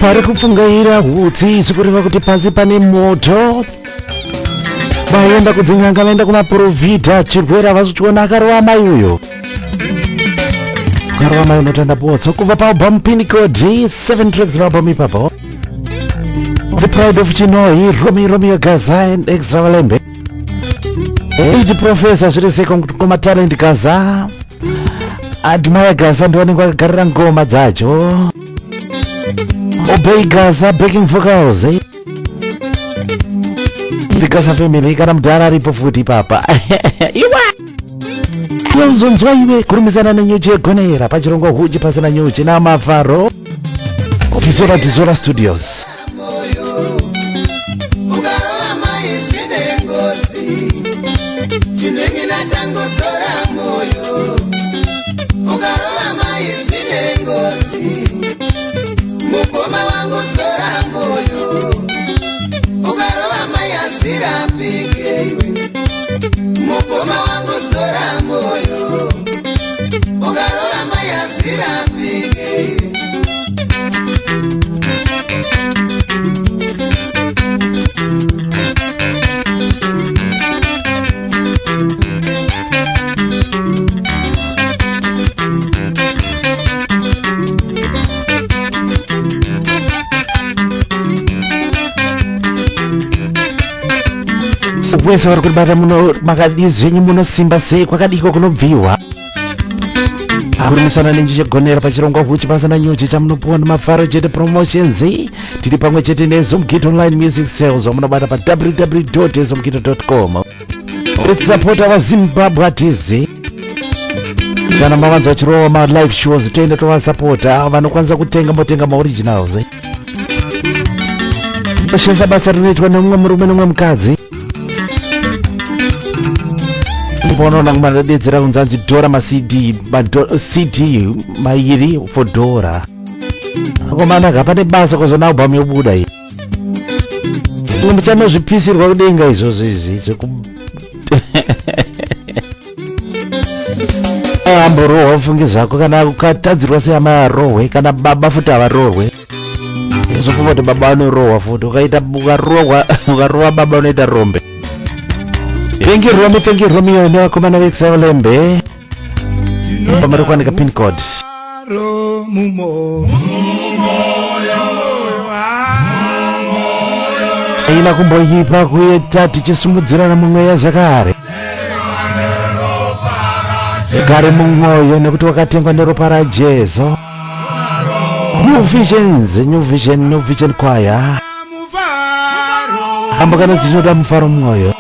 pari kupfungaira hutsi zvikureva kuti pasi pane moto. Vaenda kudzin'anga vaenda kumaprofita, chirwere havasi kuchiona. Akarova mai uyo, akarova mai unotanda botso. Kubva paalbum Pinicode 7 tracks album ipapo, The Pride of Chinoi, Romeo Gaza and Extra Valembe, Age Professor zviri sekoma Talent Gaza, Admire Gaza ndiwo vanenge vakagarira ngoma dzacho, Obey Gaza backing vocals, Gaza family kana mudhara aripo futi ipapa. Iwa yozonzwa iwe kurumisana nenyuchi yegonera pachirongwa huchi pasina nyuchi namafaro Tizora Studios. Chinengina changotora moyo wese vari kubata muno makadi zvenyu munosimba sei kwakadiko kunobviwa akurumisana nenjichegonera pachirongwa huchi pasina nyuchi chamunopuwa nemafaro chete promotions. Tiri pamwe chete nezomgit online music sales wamunobata pa www.zomgit.com. Let's support our Zimbabwe artists. Kana mavanzi vachirowa ma live shows toende tovasapota vanokwanisa kutenga motenga maoriginals. Vashenza basa rinoitwa nemumwe murume nemumwe mukadzi. Ndiponaona kumadedzera kunzanzi dhora macd cd mairi for dhora akomanaka pane basa kwazona album yobuda iyi muchanozvipisirwa kudenga izvozvo izvi amborohwa ufunge zvako kana ukatadzirwa sehama yarohwe kana baba futi havarohwe zvofunga kuti baba vanorohwa futi ukarohwa baba unoita rombe. Thank you Romy wakomana vexaolembe pamari kuwanika pin code ina kumboyipa kuita tichisimudzirana mumweya zvakare igare mumwoyo nekuti wakatengwa neropa rajesu. New vision choir hambo kana dzinoda mufaro mwoyo.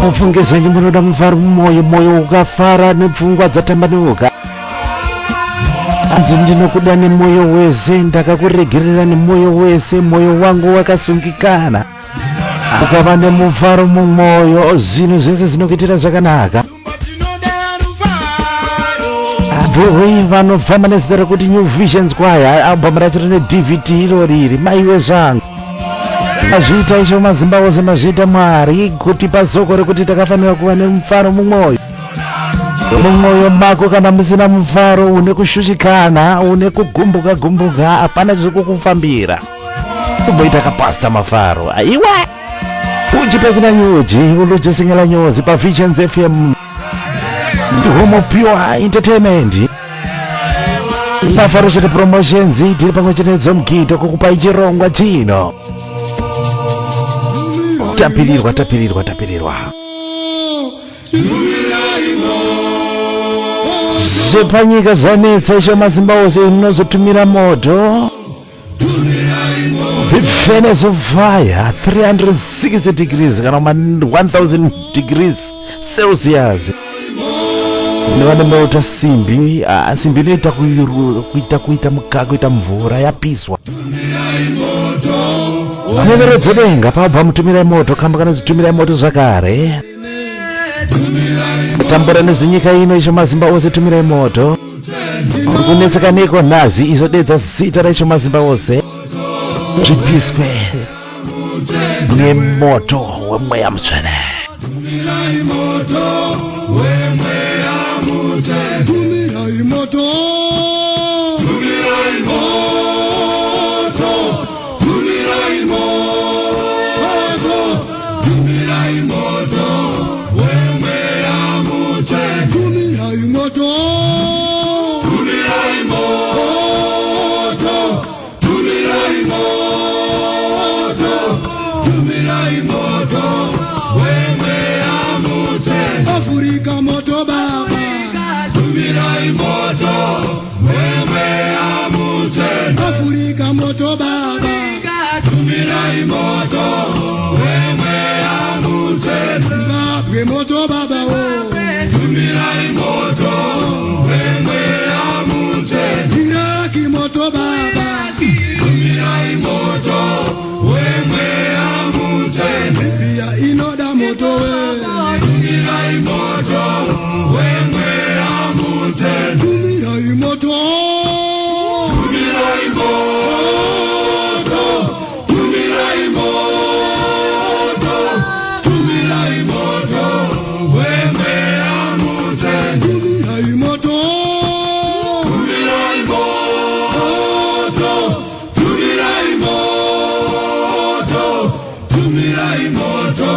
Mufungezanyi munoda mufaro mumoyo, moyo ukafara nepfungwa dzatambanuka. Anzi ndinokuda nemoyo wese, ndakakuregerera nemoyo wese, moyo wangu wakasungikana. Ukava nemufaro mumwoyo, zvinhu zvese zvinokuitira zvakanaka. Abhoi vanofamba nezita rekuti New Visions Choir, album racho rine DVD iro riri, maiwe zvangu. Mazviita isho mazimba ose, mazviita Mwari kuti pazoko rekuti takafanira kuva nemufaro mumwoyo. Mumwoyo mako kana musina mufaro, une kushushikana, une kugumbuka, hapana zvekukufambira. Kumboita kapasta mafaro. Aiwa! Uchipesina nyuji, ulujisingela nyozi pa Visions FM. Homo Pure Entertainment. Mafaro chete promotions, tiri pamwe chete zomgito kukupa ichirongwa chino. Tapirirwa. Zvepanyika zvanetsa isho mazimba ose inozotumira moto. The furnace of fire 360 degrees kana 1000 degrees Celsius. Nevane moto simbi, simbi inoita kuita mukaka, kuita mvura yapiswa. Vaneveredze denga pabva mutumirai moto, kamba kana zitumirai moto zvakare. Kutambura nezinyika ino isho mazimba ose tumirai moto. Kunetseka neko nazi izodedza zita raisho mazimba ose. Zvipiswe nemoto wemweya mutsvene. Tumirai moto wemweya mutsvene. Tumirai moto. Tumirai moto. Tumirai moto. Tumirai moto wemweya mutsvene. Tumirai moto. Tumirai moto. Tumirai moto. Tumirai moto wemweya mutsvene. Afrika moto baba. Tumirai moto wemweya mutsvene. Afrika moto baba. Tumirai moto wemweya mutsvene. Zimbabwe moto baba o. Tumirai moto wemweya mutsvene. Iraki moto baba. Tumirai moto wemweya mutsvene. Libya inoda moto we. Tumirai moto wemweya mutsvene. Tumirai moto. Tumirai moto. Tumirai moto. Tumirai moto wemweya mutsvene. Tumirai moto. Tumirai moto. Tumirai moto. Tumirai moto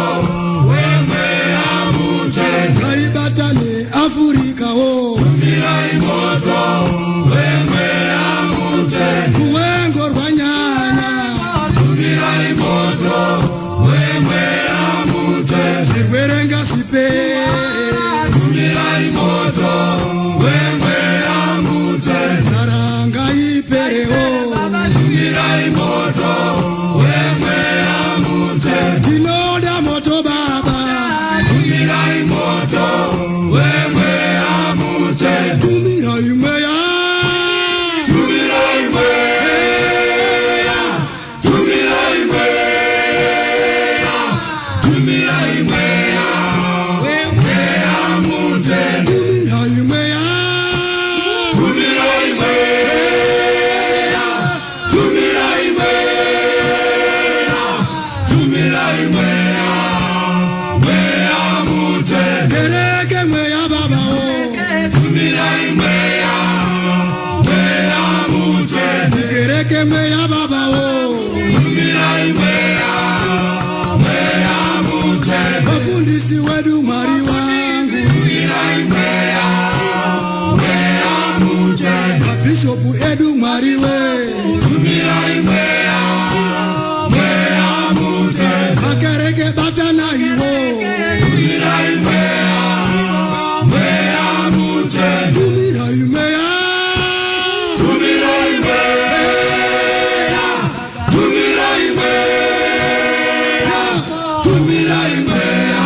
wemweya mutsvene. Ngaibatane Afrika o. Tumirai moto wemweya mutsvene. Ruwengo rwanyanya. Tumirai moto wemweya mutsvene. Zvirwere ngazvipere. Tumirai moto wemweya mutsvene. Nzara ngaipere o. Tumirai moto wemweya mutsvene. Tinoda moto baba. Tumirai moto wemweya mutsvene. Tumirai mweya. Tumirai mweya. Tumirai mweya. Tumirai mweya wemweya mutsvene. Tumirai mweya. Tumirai mweya. Tumirai mweya. Tumirai mweya mweya mutsvene. Kereke mweya baba o. Tumirai mweya mweya mutsvene. Kereke mweya baba o. Tumirai mweya mweya mutsvene. Mufundisi wedu Mwari wangu. Tumirai mweya mweya mutsvene. Mabishopu edu Mwari we. Tumirai mweya mweya mutsvene. Makereke batana iwo. Tumirai mweya mweya mutsvene. Tumirai mweya. Tumirai mweya. Tumirai mweya. Tumirai mweya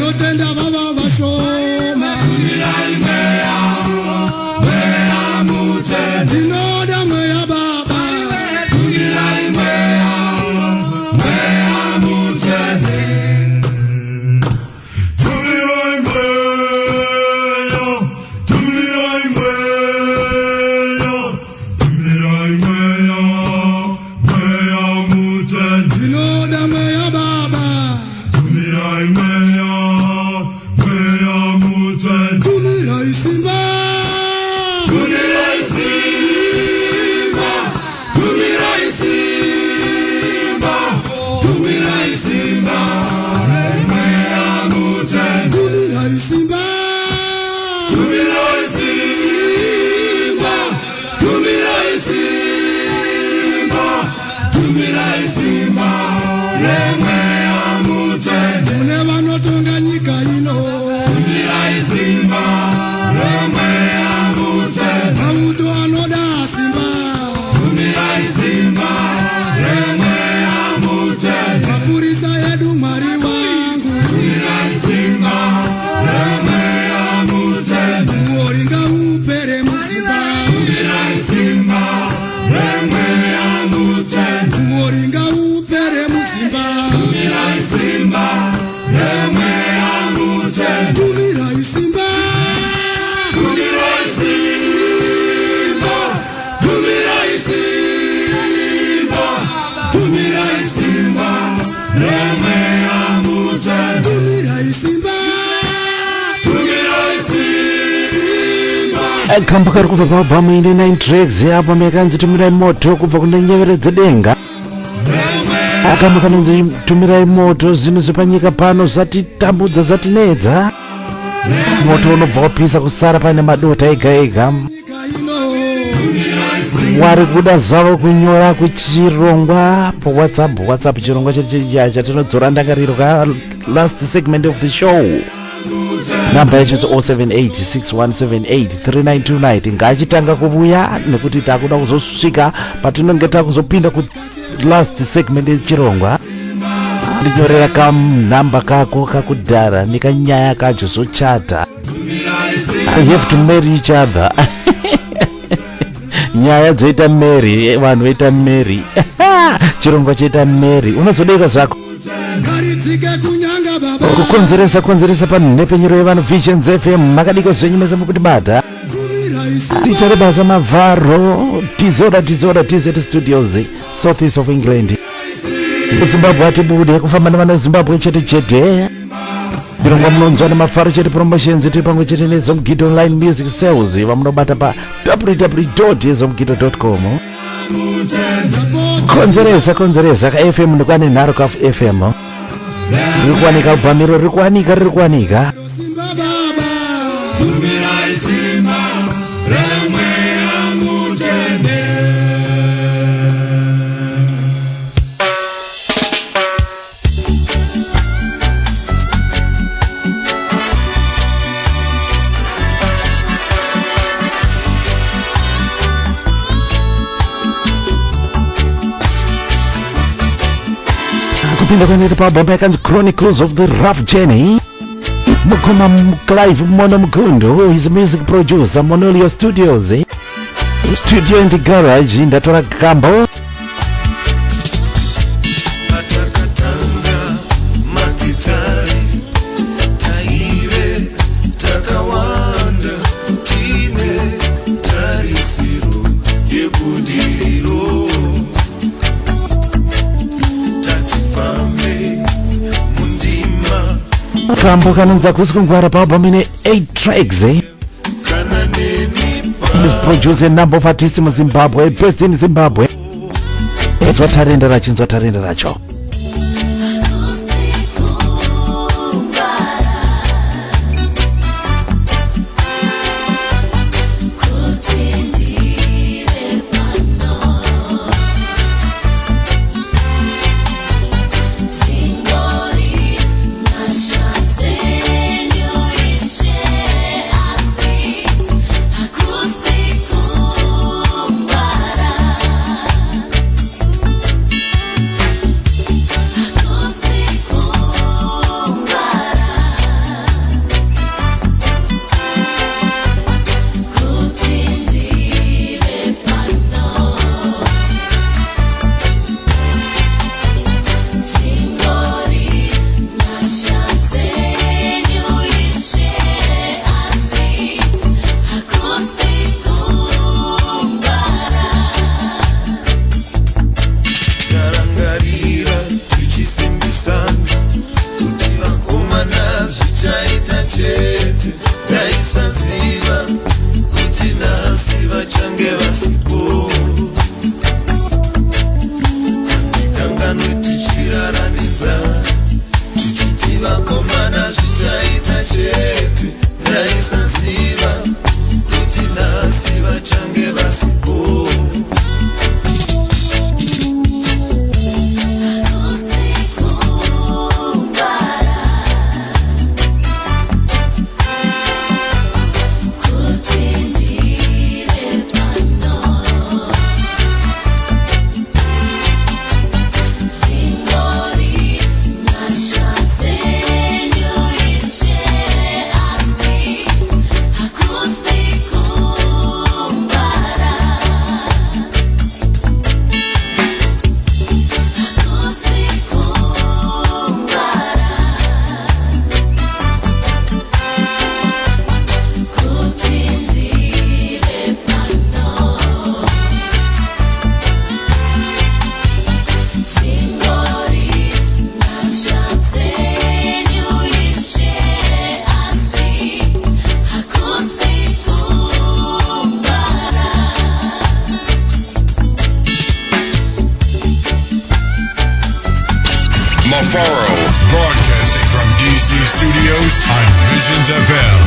Ndinotenda baba vashoma tumirai mweya mutende ndinoda mweya baba tumirai mweya mutende tumirai mweya mutende ndinoda mweya baba tumirai mweya mutende tumirai simba tumirai simba tumirai simba tumirai simba mweya mutende tumirai simba tumirai simba tumirai simba tumirai simba mweya mutende mune vanotonga nyika ino tumirai simba mweya mutende mauto anoda simba tumirai simba mweya mutende mapurisa edu mwari wangu tumirai simba mweya mutende muoringa upere musimba tumirai simba mweya mutende muoringa upere musimba tumirai simba mweya mutende tumirai simba tumirai simba tumirai simba tumirai simba mweya mutende tumirai simba tumirai simba Kamba kari kubva paAlbum ine 9 tracks album yakanzi Tumirai Moto kubva kune Nyeveredze Denga. Kamba kanonzi Tumirai Moto zvinhu zvepanyika pano zvatitambudza zvatinedza. Moto unobva wapisa kusara pane madota ega ega. Wari kuda zvavo kunyora kuchirongwa WhatsApp chirongwa chatinodzora ndangariro ka last segment of the show. Namba yacho 0786178329 ngachitanga kubuya nekuti takuda kuzosvika patinonge takuzopinda ku last segment yechirongwa. Ndinyorera kanhamba kako kakudhara nekanyaya kacho zochata. I have to marry each other. Nyaya dzoita Mary, vanhu voita Mary. Chirongwa choita Mary. Unozodeka zvako kukonzeresa panhepenyero yevanhu Visions FM makadiko zvenyu mese mukuti bata titore basa mavharo tizoda TZ Studios South East of England Zimbabwe atibude kufamba nevana Zimbabwe chete Chirongwa munonzwa nemafaro chete promotions tiri pamwe chete neZomgido Online Music Sales vamunobata pa www.zomgido.com konzeresa ka FM ndikwane nharo ka FM rikuwanika albamiro rikuwanika tumirai simba mweya mutende kupinda kwenete paAlbum yakanzi Chronicles of the Rough Journey. Mukoma Clive Mono Mukundo is a music producer Monolio Studios studio in the garage ndatora kambo atakatanga makitari taire takawanda tine tarisiro yebudiriro tatifambe mundima kambo kanonzi Kusukungwara paAlbum ine 8 tracks is produced a number of artists in Zimbabwe, based in Zimbabwe. It's what Tarenda Racho. chete ndaisaziva kuti nhasi vachange vasipo kanganwe tichiraramidza tichiti vakomana zvichaita chete ndaisaziva kuti nhasi vachange vasipo Mafaro, broadcasting from DC Studios on Visions FM.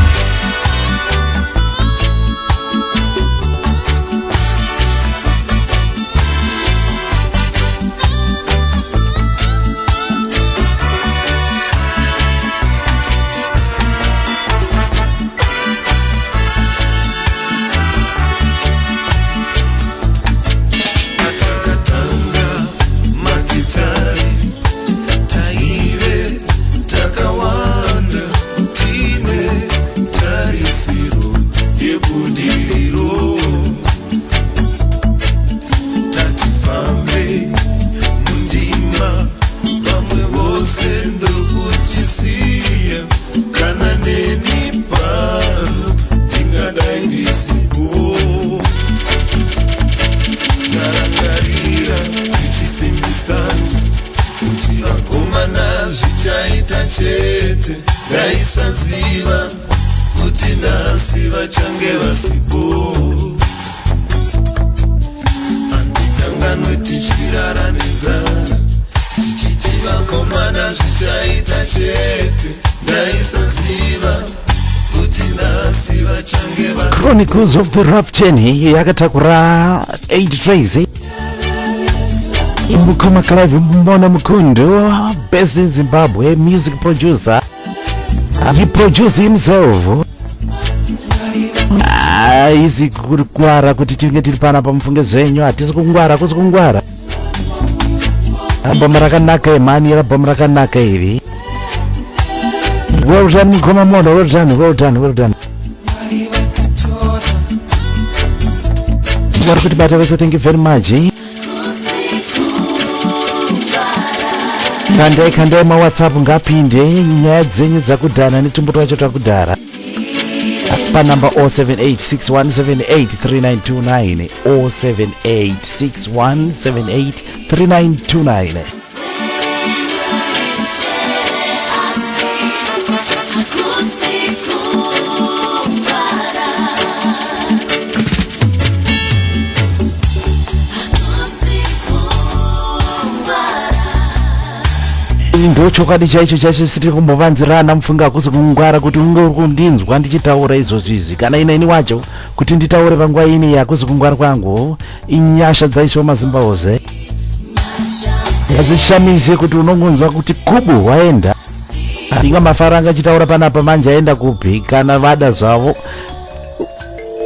chete ndaisaziva kuti nhasi vachange vasipo handikanganwe tichirara nenzara tichiti vakomana zvichaita chete ndaisaziva kuti nhasi vachange vasipo. Chronicles of the Rapture yakatakura 8 tracks Mukoma Clive Mbona Mukundu, best in Zimbabwe, music producer. He produced himself. Easy kungwara kuti tinge tiri pana pamufunge zvenyu hatisi kungwara kusi kungwara. Album rakanaka emani album rakanaka iri. Well done Mukoma Mono, well done, well done, well done. Kuti bata vese, thank you very much. Kandai ma WhatsApp ngapinde nyaya dzenyu dzakudhana netumbu twacho twakudhara pa number 0786178329 0786178329. Ndo chokwadi chaicho sitiri kumbovanzirana mufunga kusi kungwara kuti unge uri kundinzwa ndichitaura izvozvizvi kana ineni wacho kuti nditaure panguva ini yakusi kungwara kwangu inyasha dzaiswa mazimbaoze ngazvishamise kuti unongonzwa kuti kubu waenda inga mafaranga achitaura panapa manje aenda kupi kana vada zvavo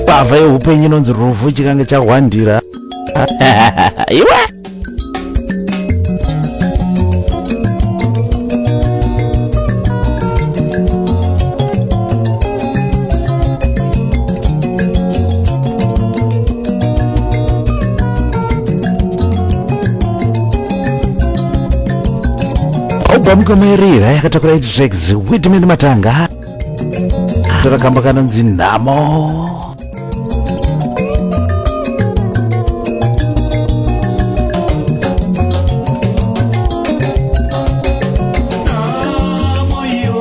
bavha yeupenyu inonzi rufu chikange chahwandira iwe Bamukomerira yakatakura 8 tracks Whitman Matanga torakamba kana nzinamo Namo yo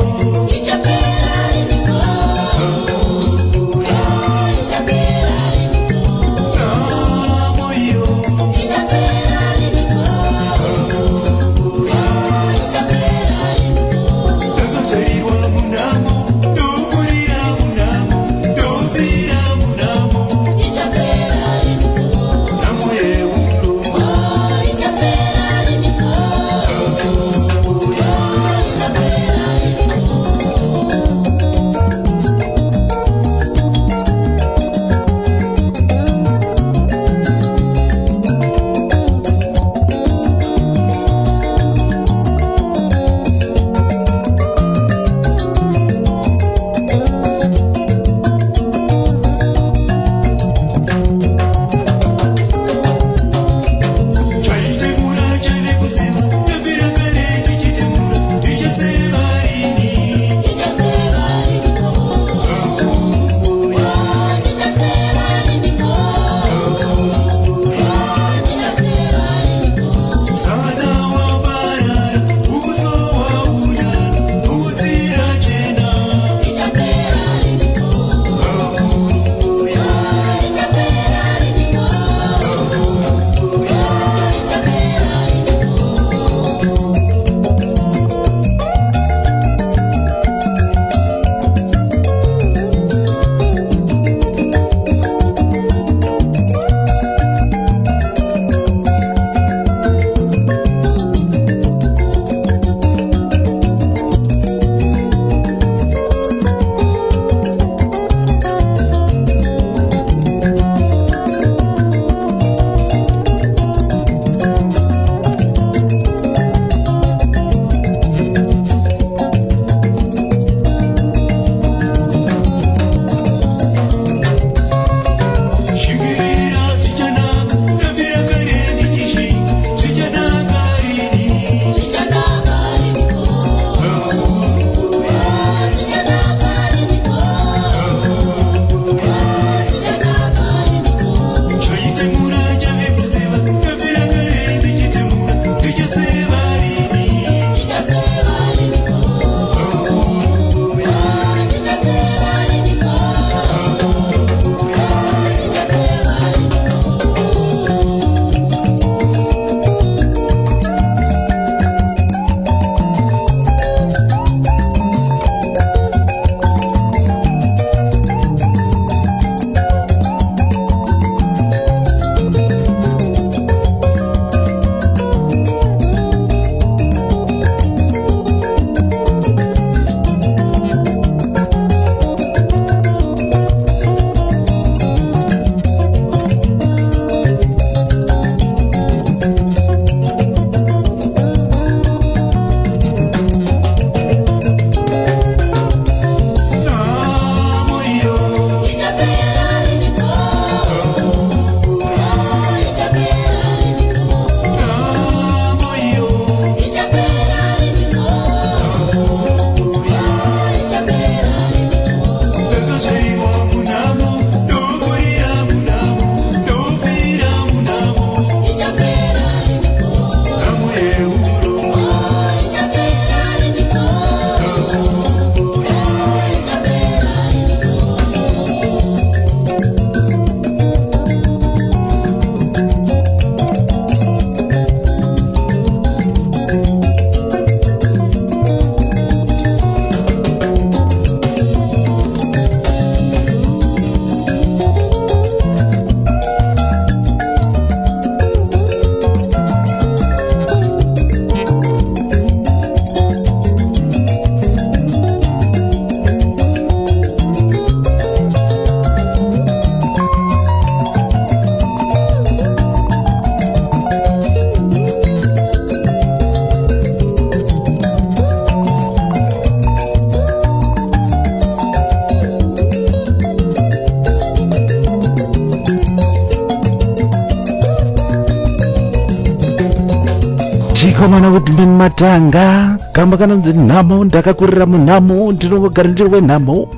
mukomana Whitman Matanga kamba kanonzi nhamo ndakakurira munhamo ndinogara ndiri wenhamo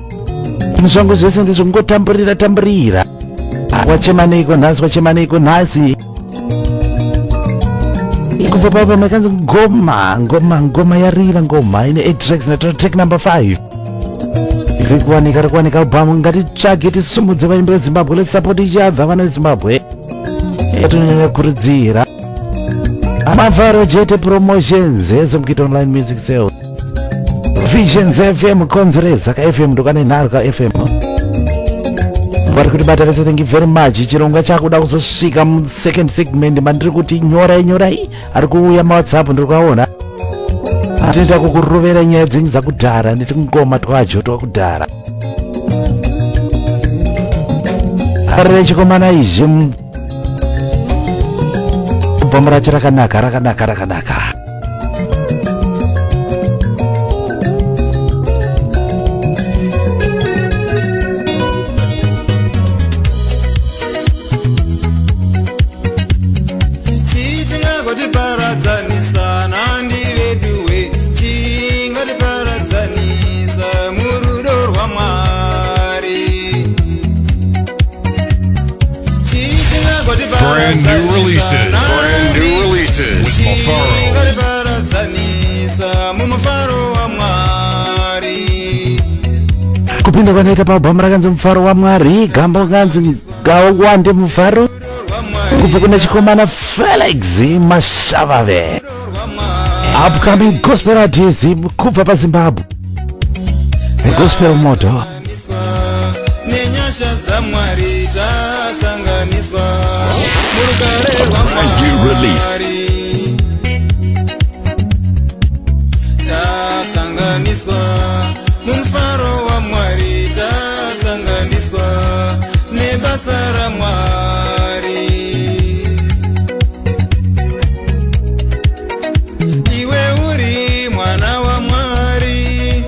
zvangu zvese ndizvongotamburira wachemaniko nhasi kubva papa makanzi ngoma yariva ngoma ine 8 tracks na track number 5 iri kuwanika album ngatitsvage tisumudze vaimbi vezimbabwe let's support each other vana vezimbabwe yatononyanya kurudzira Mafaro Jete Promotions ezomukita online music sales Visions FM konzereza ka FM ndokane nharo ka FM vari kutibata vese. Thank you very much. Chirongwa chakuda kuzosvika second segment mandiri kuti nyorai ari kuuya mawhatsapp ndiri kuaona atinoita kukurovera nyaya dzenyu dzakudhara netingoma twacho twakudhara arire chikomana izvi bhomu racho rakanaka. Brand new releases with Mufaro. Kupinda kwanoita pabhamu rakanzi Mufaro waMwari, gamba kanzi Gawande Mufaro, kubva kuna chikomana Felix Mashavave, upcoming gospel artist kubva paZimbabwe, gospel moto. Brand new release. Mufaro wa Mwari tasanganiswa nebasa ra Mwari. Iwe uri mwana wa Mwari,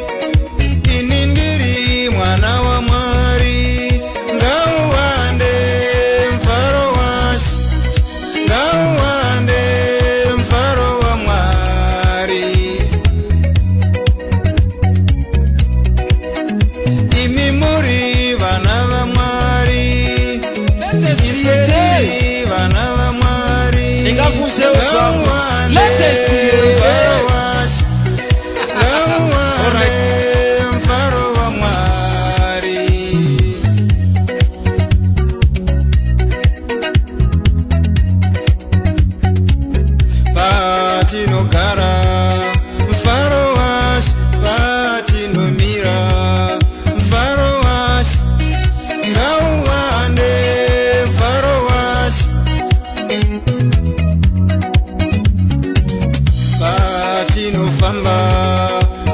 ini ndiri mwana wa Mwari. Ngauwande mfaro washi, ngauwande mfaro wa Mwari. Imi muri vana va Mwari, iseti vana va Mwari. Ingafuse usangu. Latest washi, ngauwande mfaro wa Mwari. Patinogara mfaro washi, patinomira mfaro washi, ngauwande mfaro washi. Patinofamba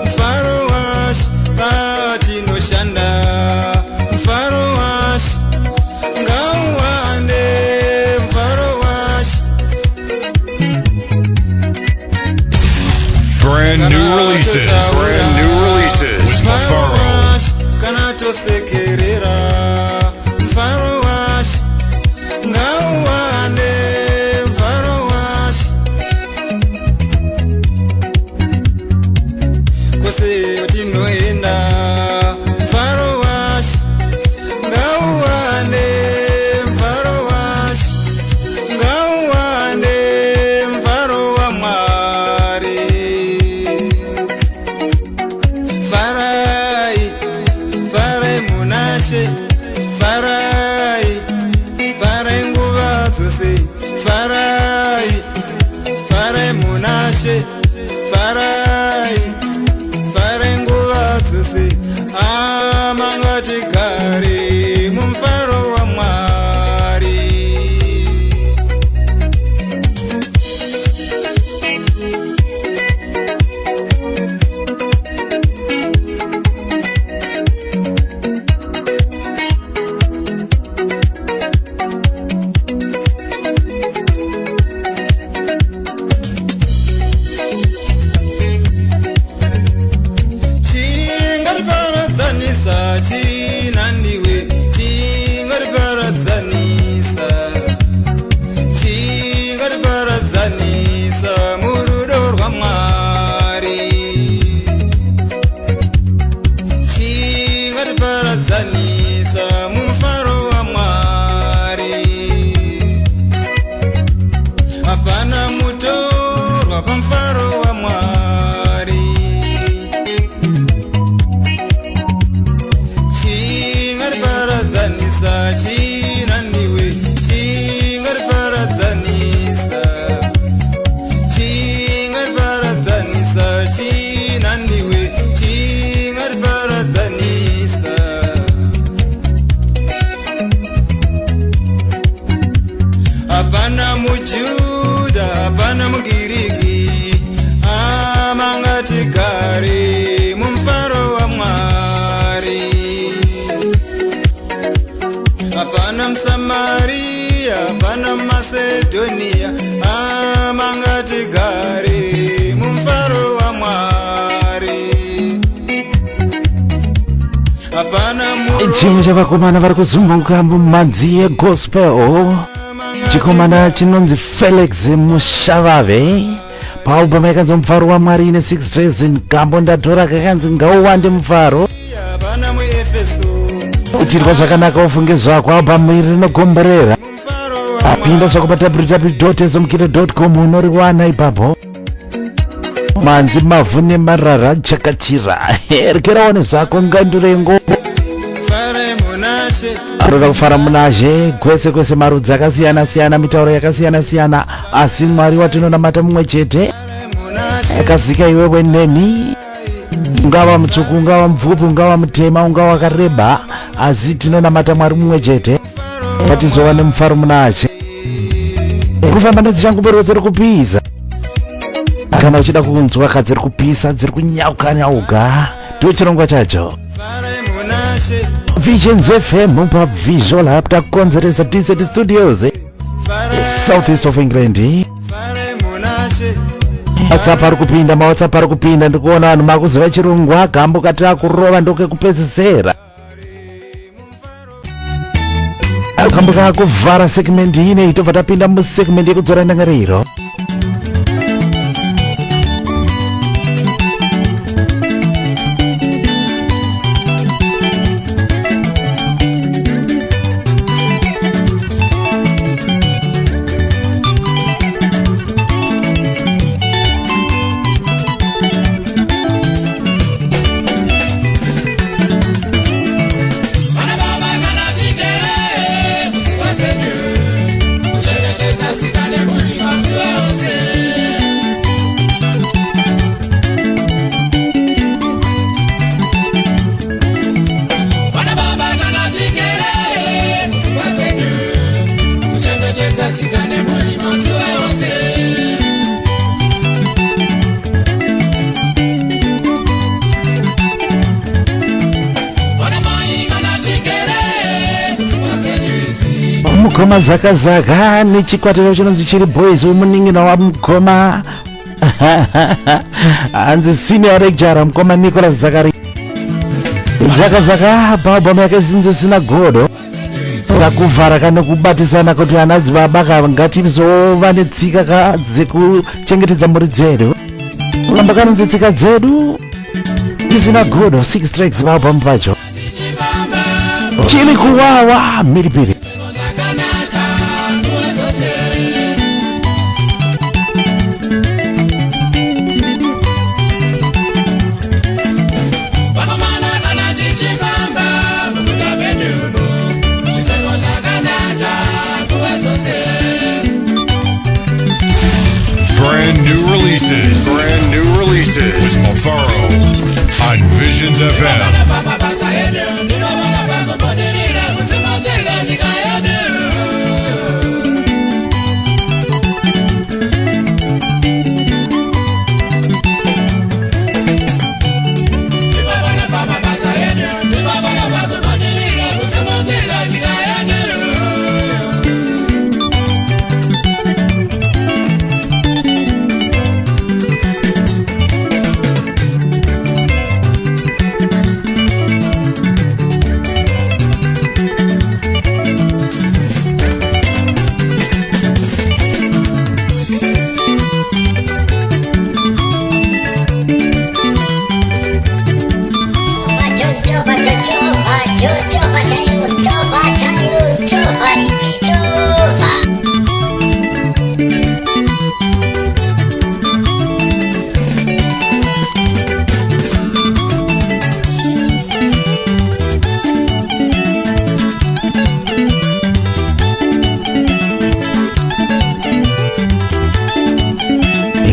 mfaro washi, patinoshanda mfaro washi, ngauwande mfaro washi. Brand new releases with Mufaro. Kana tosekerera mfaro washi, ngauwande mfaro washi. Kwese tinoenda mfaro washi, ngauwande mfaro washi, ngauwande mfaro wa Mwari. Farai, farai munashe, farai, farai nguva dzose, farai, farai munashe, farai, farai nguva dzose. Amangatigare mumfaro wa Mwari. Chingariparadzanisa chinandiwe, chingariparadzanisa, chingariparadzanisa murudo paradzanisa mumufaro waMwari. Hapana mutorwa pamufaro waMwari. Chingariparadzanisa chinaniwe, chingariparadzanisa, chingariparadzanisa chinaniwe, chingariparadzanisa. Hapana muJudha, hapana mugiriki, amangatigare mumufaro waMwari. Hapana muSamaria, hapana Macedonia, amangatigare mumufaro waMwari. Hapana chimwe chavakomana vari kuzunguka mumanzi egospel. Chikomana chinonzi Felix Mushavave paalbum yakanzi mufaro waMwari ine 6 tracks kambo ndatora kakanzi ngauwande mufaro. hapana muEfeso, Utirwa zvakanaka ufunge zvako. Album iri rinogomberera. Apinda zvako pa www.ezomukire.com unoriwana ipapo. Manzi mavhu nemarara chakachira. Rekeraone zvako ngandure ngombo. fare munashe, Anoda kufara munazhe kwese kwese marudzi akasiyana siyana, mitauro yakasiyana siyana, asi Mwari watinonamata mumwe chete. munashe, Akazika iwewe neni, ungava mutsvuku, ungava mupfupi, ungava mutema, ungava wakareba, asi tinonamata Mwari mumwe chete. Patizova nemufaro munazhe. Kufamba nedzichanguberwa dziri kupisa. Kana uchida kunzwa kadziri kupisa, dziri kunyauka nyauka, ndicho chirongwa chacho. fare munashe, Visions FM pa Visual Hub takonzeresa DZ Studios South East of England. fare munashe, WhatsApp ari kupinda, maWhatsApp ari kupinda, ndikuona vanhu makuziva chirungu agambo kati akurova ndokekupedzisera. Agambo kakuvhara segment ine tobva tapinda musegment yekudzora ndangariro. Mukoma zakazaka nechikwatiro chinonzi chiri boys wemuningina wamukoma hanzi senior lecturer mukoma Nicholas Zakari zakazaka paalbum yake sinzi sina godo rakuvhara kana kubatisana kuti anadzi baba ngativizova netsika dzekuchengetedza mhuri dzedu. Kuramba kanonzi tsika dzedu isina godo. 6 tracks paalbum pacho chiri kuwawa mhiripiri. Brand new releases with Mufaro on Visions FM.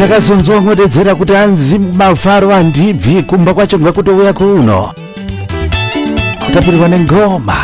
ndakazonzwa ngodedzera kuti anzi mafaro andibvi kumba kwacho ngakutouya kuno kutapirirwa nengoma.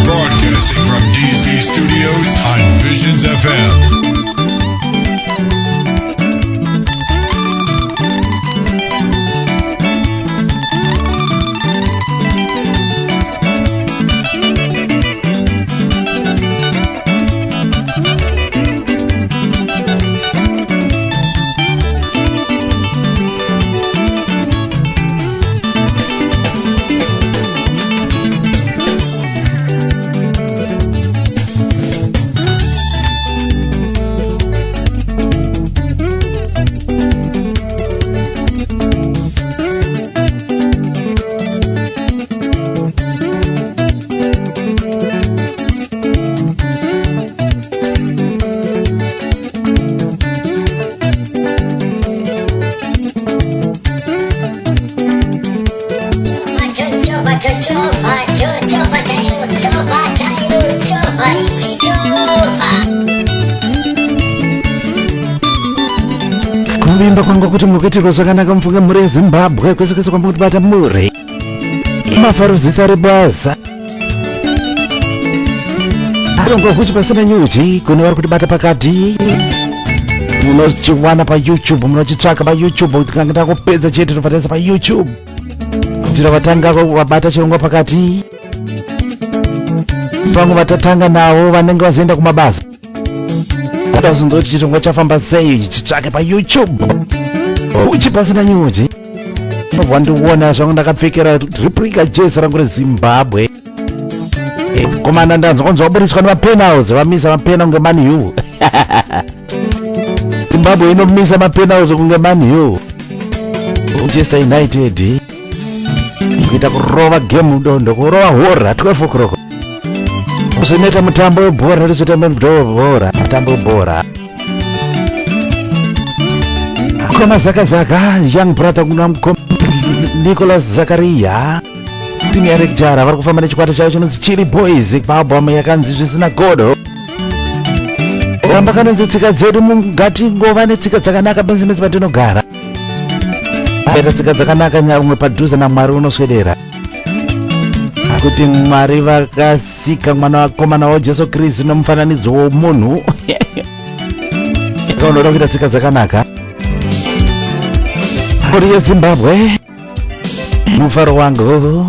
broadcasting from DC Studios on Visions FM. Kuimba kwangu kuti mukitiro zvakanaka mufunge muri Zimbabwe kwese kwese kwamba kuti bata muri mafaro zita rebwaza ngo kuti pasina nyuchi kune vari kuti bata pakati munochiwana pa YouTube munochitsvaka pa YouTube tikangita kupedza chete tofatisa pa YouTube kuti vatanga vabata chirongwa pakati vamwe vatatanga navo vanenge vazoenda kumabasa ndazonzoti chirongwa chafamba sei chitsvake payoutube uchi pasina nyuchi wandiona zvangu ndakapfekera replica jezi rangu rezimbabwe komana ndanzonzi waburiswa nemapenhouse vamisa mapenhouse kunge Man U zimbabwe inomisa mapenhouse kunge Man U Manchester United kuita kurova game mudondo kurova hora 12 o'clock uzonoita mutambo webhora rizotambe bhora mutambo webhora koma zakazaka young brother kuna Nicholas Zakaria Eric Jara vari kufamba nechikwata chavo chinonzi Chili Boys paalbum yakanzi zvisina godo ramba kanonzi tsika dzedu ngatingova netsika dzakanaka pese pese patinogara aita tsika dzakanaka nyarumwe padhuze naMwari unoswedera kuti Mwari vakasika mwanakomana waJesu Kristu nomufananidzo womunhu unoda kuita tsika dzakanaka kuri yeZimbabwe mufaro wangu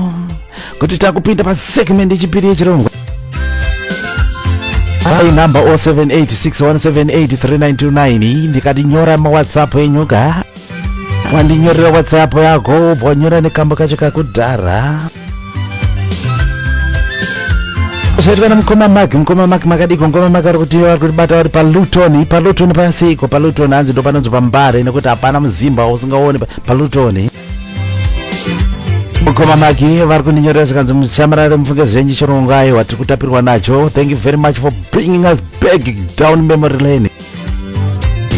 kuti takupinda pasegmendi yechipiri yechirongwa ai namba 0786178329 ndikati nyora mawhatsapp enyuka wandinyorera whatsapp yako wanyora nekambo kacho kakudhara zvaitwa mukoma maki makadiko mukoma maki ari kuti vari kubata vari paLuton pasiko paLuton hanzi ndo panonzi pambare nekuti hapana muzimba usingaoni paLuton mukoma maki vari kundinyorera zikanzi musamarare mufunge zenji chirongwa aiwa tiri kutapirwa nacho. Thank you very much for bringing us back down memory lane.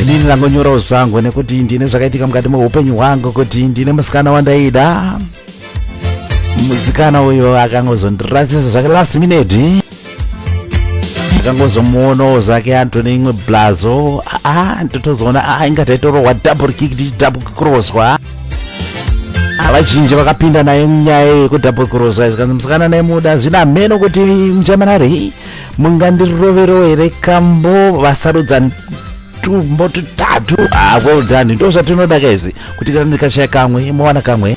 Inini ndangonyora uzangu nekuti ndine zvakaitika mukati meupenyu hwangu kuti ndine musikana wandaida. Musikana uyo akangozondirasisa zvake last minute. Akangozomuonawo zvake Anthony imwe blazo. Ndotozoona ingataitorowa double kick double crosswa. Vazhinji vakapinda naye munyaya yekudouble crosswa zikanzi musikana naye muda zvina mheno kuti muchamanari mungandiroverewo here kambo vasarudza tumbo tutatu. Well done. Ndo zvatinoda kaizvi kuti kana ndikashaya kamwe mowana kamwe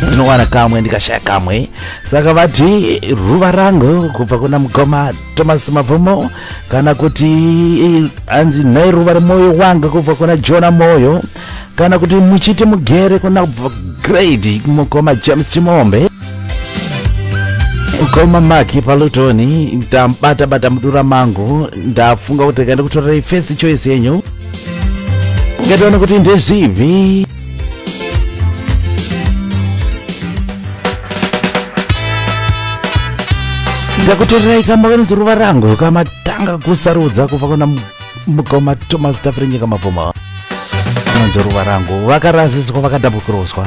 ndinowana kamwe ndikashaya kamwe. Saka vati ruva rangu kubva kuna mukoma Thomas Mabvumo kana kuti anzi nhai ruva remoyo wangu kubva kuna Jona Moyo kana kuti muchite mugere kuna grade mukoma James Chimombe mukoma Maki paLuton ndambata mudura mangu ndafunga kuti kaenda kutora first choice yenyu ngatione kuti ndezvivi. Ndakutorerai kamba kanonzi ruva rangu kamatanga kusarudza kubva kuna mukoma Thomas Tafrinyika Mabvumo kanonzi ruva rangu vakarasiswa vakadouble crosswa.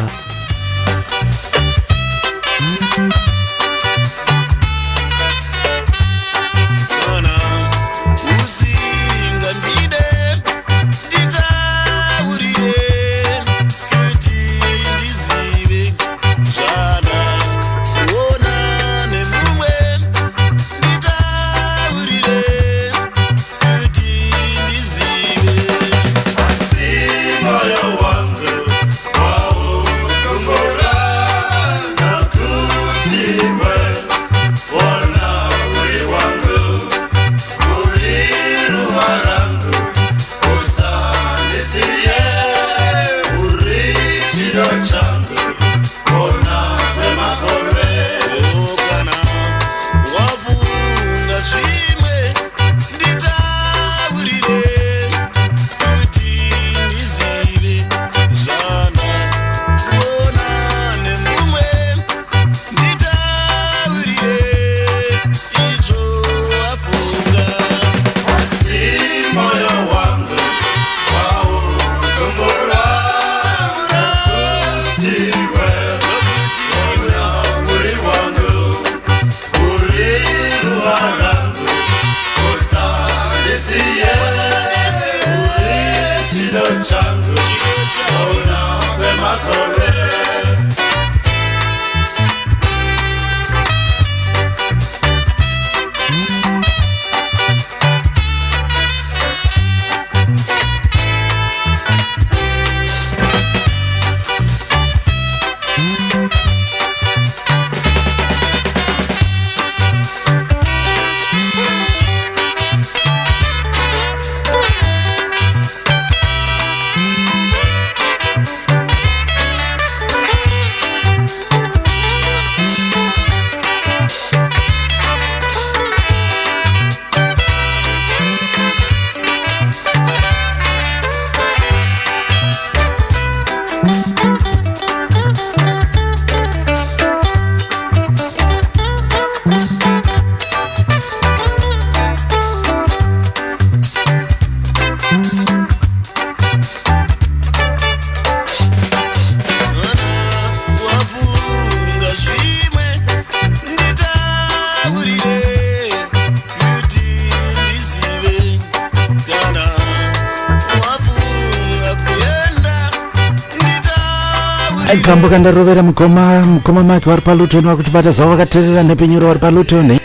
Kambo kandarovera mukoma make wari palutoni wakutibata zavo vakateerera nepenyuro wari palutoni.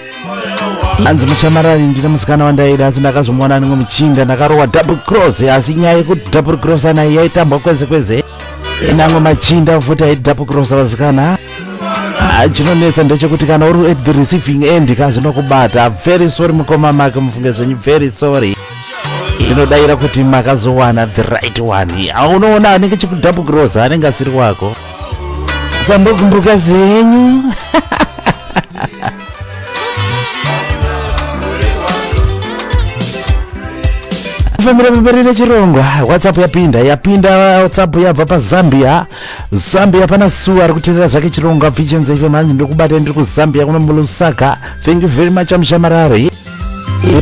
Hanzi Mushamarari ndina musikana wandaida asi ndakazomuona nimwe muchinda ndakarowa double cross asi nyaya yekuti double cross ana yaitambwa kweze namwe machinda futi aiti double cross vasikana. Chinonetsa ndechekuti kana uri at the receiving end kazvinokubata. Very sorry mukoma make mufunge zvenyu, very sorry. Ndinodaira kuti makazowana the right one. Unoona anenge chikudouble cross anenge asiri wako. Sambokumbuka zenyu. Famira pemberere chirongwa. WhatsApp yapinda WhatsApp yabva paZambia. Zambia pana Suwa ari kuteerera zvake chirongwa Visions FM hanzi ndokubata ndiri kuZambia kuno muLusaka. Thank you very much Mushamarari.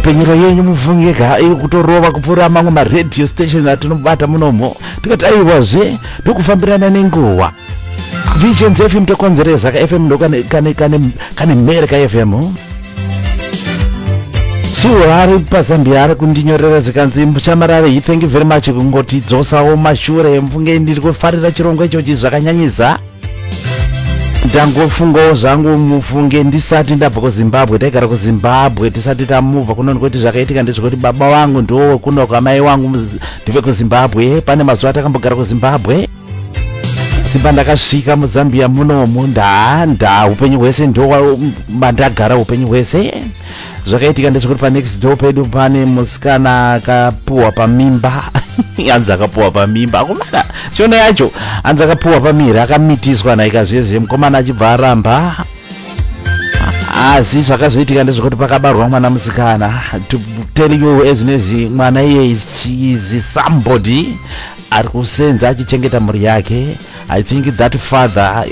Penyero yenyu muvhungeka iri kutorova kupfuura mamwe maradio station atinobata munomo. Tikati aiwazve ndokufambirana nenguva. Visions FM tokonzeresa ka FM ndo kane mere ka FM. Suwa ari paZambia ari kundinyorera zikanzi Mushamarari, thank you very much kungoti dzosawo mashure mfunge ndiri kufarira chirongwa ichochi zvakanyanyisa. Ndangofungawo zvangu mufunge ndisati ndabva kuZimbabwe. Taigara kuZimbabwe tisati tamuvha kunoni kuti zvakaitika ndezvekuti baba wangu ndo kuno kwamai wangu ndive kuZimbabwe. Pane mazuva takambogara kuZimbabwe. Simba ndakasvika muZambia munomu upenyu hwese ndo mandagara upenyu hwese. Zvakaitika ndezvekuti panext door pedu pane musikana akapuwa pamimba. Hanzi akapuwa pamimba akomana chiona yacho hanzi akapuwa pamiri akamitiswa naikazveze mukomana achibva aramba. Asi zvakazoitika ndezvekuti pakabarwa mwana musikana. To tell you ezinezi mwana iye is somebody ari kusenza achichengeta mhuri yake. I think that father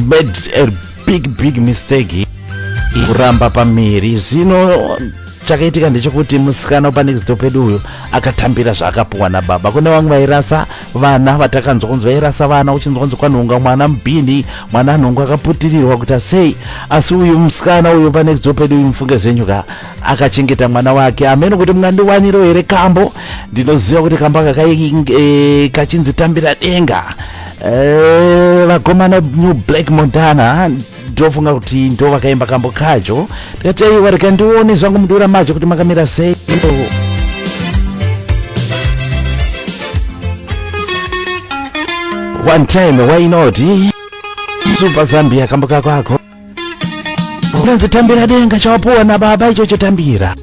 made a big mistake kuramba pamiri. Zvino chakaitika ndechekuti musikana panext door pedu uyo akatambira zvaakapuwa nababa. Kune vamwe vairasa vana vatakanzwa kunzi vairasa vana uchinzwa kunzi kwanhonga mwana mubhini, mwana nhongo akaputirirwa kuti sei. Asi uyu musikana uyo panext door pedu uyu mufunge zvenyuka akachengeta mwana wake. Amene kuti mungandiwaniro here kambo. Ndinoziva kuti kambo kachinzi tambira denga. Vakomana New Black Montana ndofunga kuti ndo vakaimba kambo kacho. Tikati aiwa rikandione zvangu mudura macho kuti makamira sei. One time why not? Super Zambia kambo kako. Unanzi tambira denga chawapuwa na baba icho chotambira.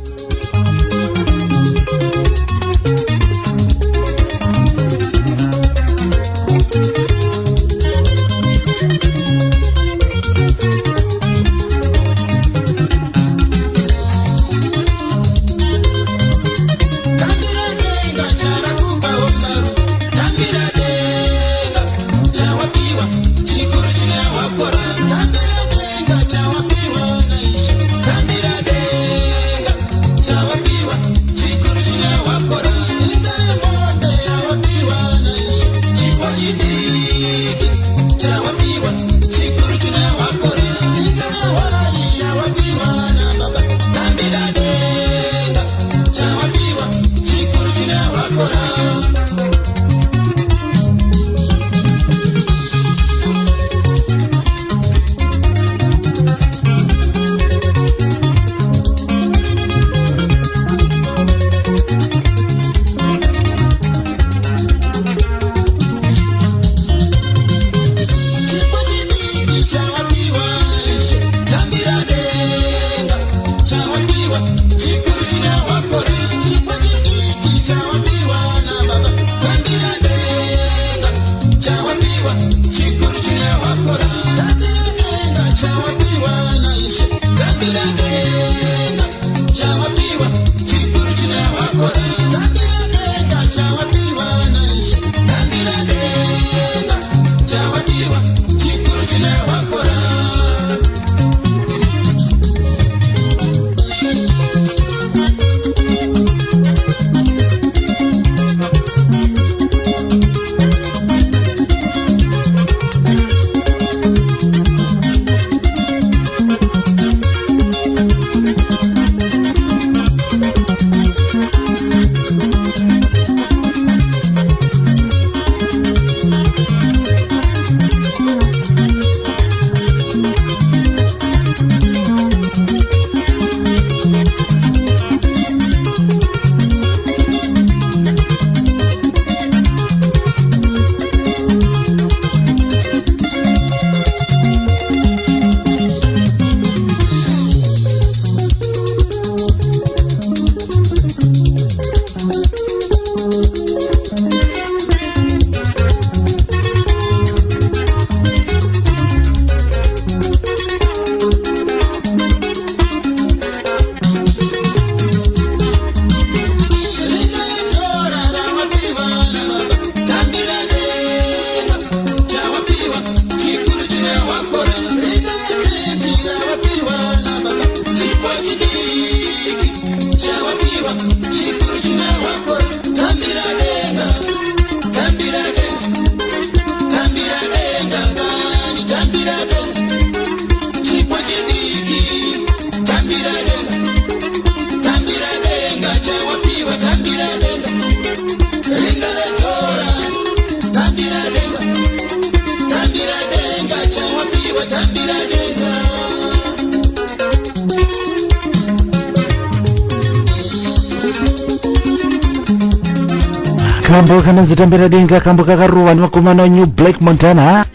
kambo kanonzitambira denga kambo kakaruwa nevakomana New Black Montana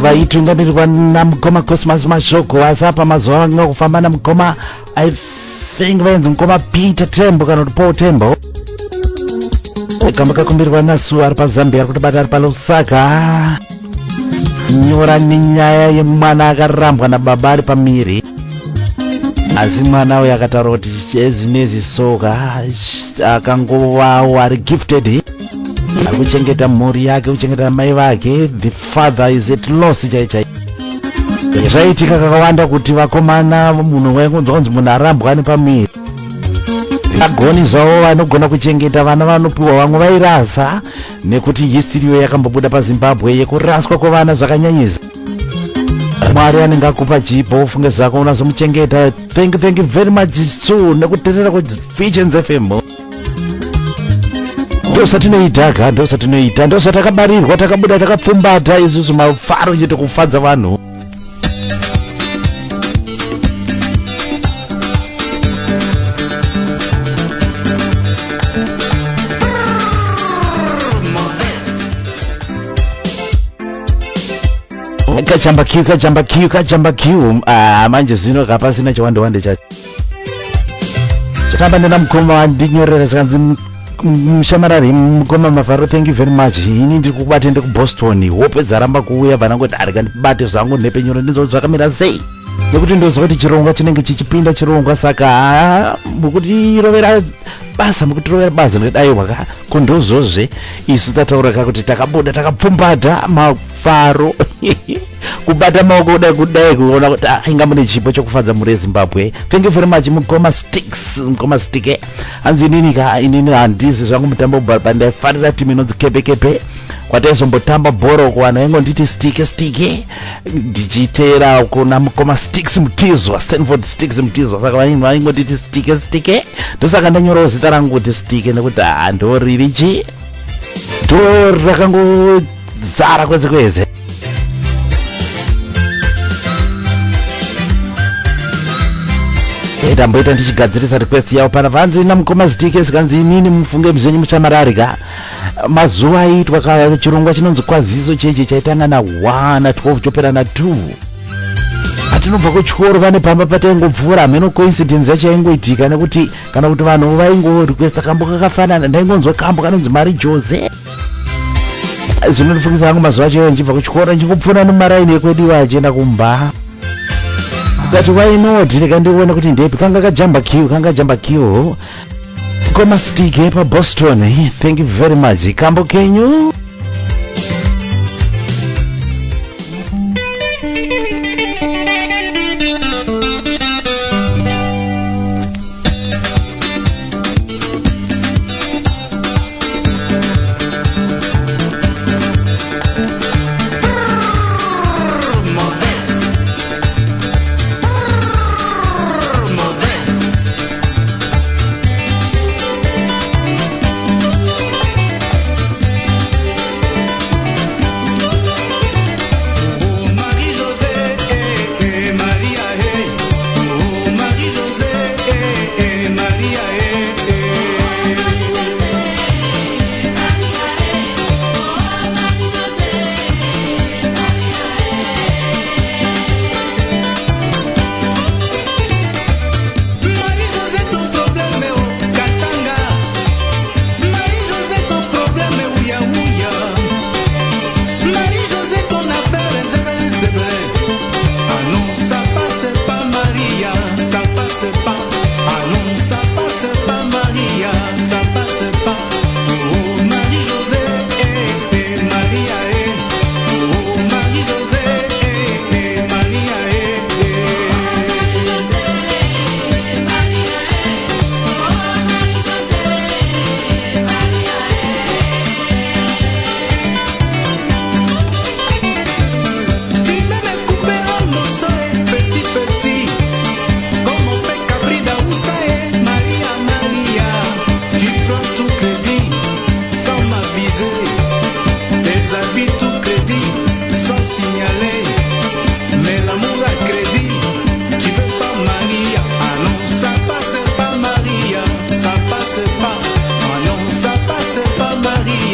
vaitunganirirwa namukoma Cosmas Mashoko. Asi apa mazuva anga kufamba namukoma I think vainzi mukoma Peter Tembo kana kuti Paul Tembo. Kambo kakumbirwa nasu ari paZambia ari kutibata ari paLusaka. Nyora nenyaya yemwana akarambwa nababa ari pamiri, asi mwana uyu akataura kuti ezinezi soka akangovawo ari gifted, ari kuchengeta mhuri yake, kuchengeta mai vake. The father is at loss chaichai. Zvaitika kakawanda kuti vakomana munhu waikunzwa kunzi munhu arambwa nepamiri agoni zvavo vanogona kuchengeta vana vanopiwa, vamwe vairasa nekuti histiriyo yakambobuda paZimbabwe yekuraswa kwevana zvakanyanyisa. Mwari anenge akupa chipo ufunge zvako unazomuchengeta. Thank you very much Sue nekuteerera kuVisions FM. Ndosatinoitaka, ndosatinoita, ndosatakabarirwa, takabuda takapfumbata isusu mafaro chete kufadza vanhu. Kachamba kiu manje zino kapasina chawandowande chacho chatamba ndina mukoma wandinyorera zikanzi mshamarari mukoma Mavharo. Thank you very much. Ini ndiri kubate ndi kuBoston, hope dzaramba kuuya vanangoti ari kandibate zvangu nhepenyoro ndizo zvakamira sei, nekuti ndoziva kuti chirongwa chinenge chichipinda chirongwa. Saka mukutirovera basa nokudaiwa kundozvozve isu tatauraka kuti takabuda takapfumbata Mavharo kubata maoko kudai kuona kuti inga mune chipo chokufadza muri Zimbabwe. Thank you very much mukoma Stick. Hanzi inini handizi zvangu mutambo bhora ndaifarira timu inonzi kepe kwataizombotamba bhoro kuwana yangu nditi stike ndichiteera kuna mukoma Sticks Mutizwa, Stanford Sticks Mutizwa. Saka vaingo nditi stike ndosaka ndanyorawo zita rangu kuti stike nekuti ndoririchi ndorrakangozara kweze. Ndamboita ndichigadzirisa request yavo pana vanzi namukoma Stick zikanzi inini mufunge muzvenyu muchamararika. Mazuva aitwa chirongwa chinonzi kwaziso cheche chaitanga na1 na12 chopera na2. Atinobva kuchikoro vane pamba pataingobvura hameno coincidence yacho yaingoitika, nekuti kana kuti vanhu vaingorequesta kambo kakafanana ndaingonzwa kambo kanonzi Mari Jose. Zvinondifungisa hangu mazuva acho nchibva kuchikoro ndichingopfuura nemaraini ekwediwa achienda kumba. But why not? Ndikandiona kuti ndepi kanga kajamba kiu Mukoma Stick paBoston. Thank you very much. Kambo kenyu Maria.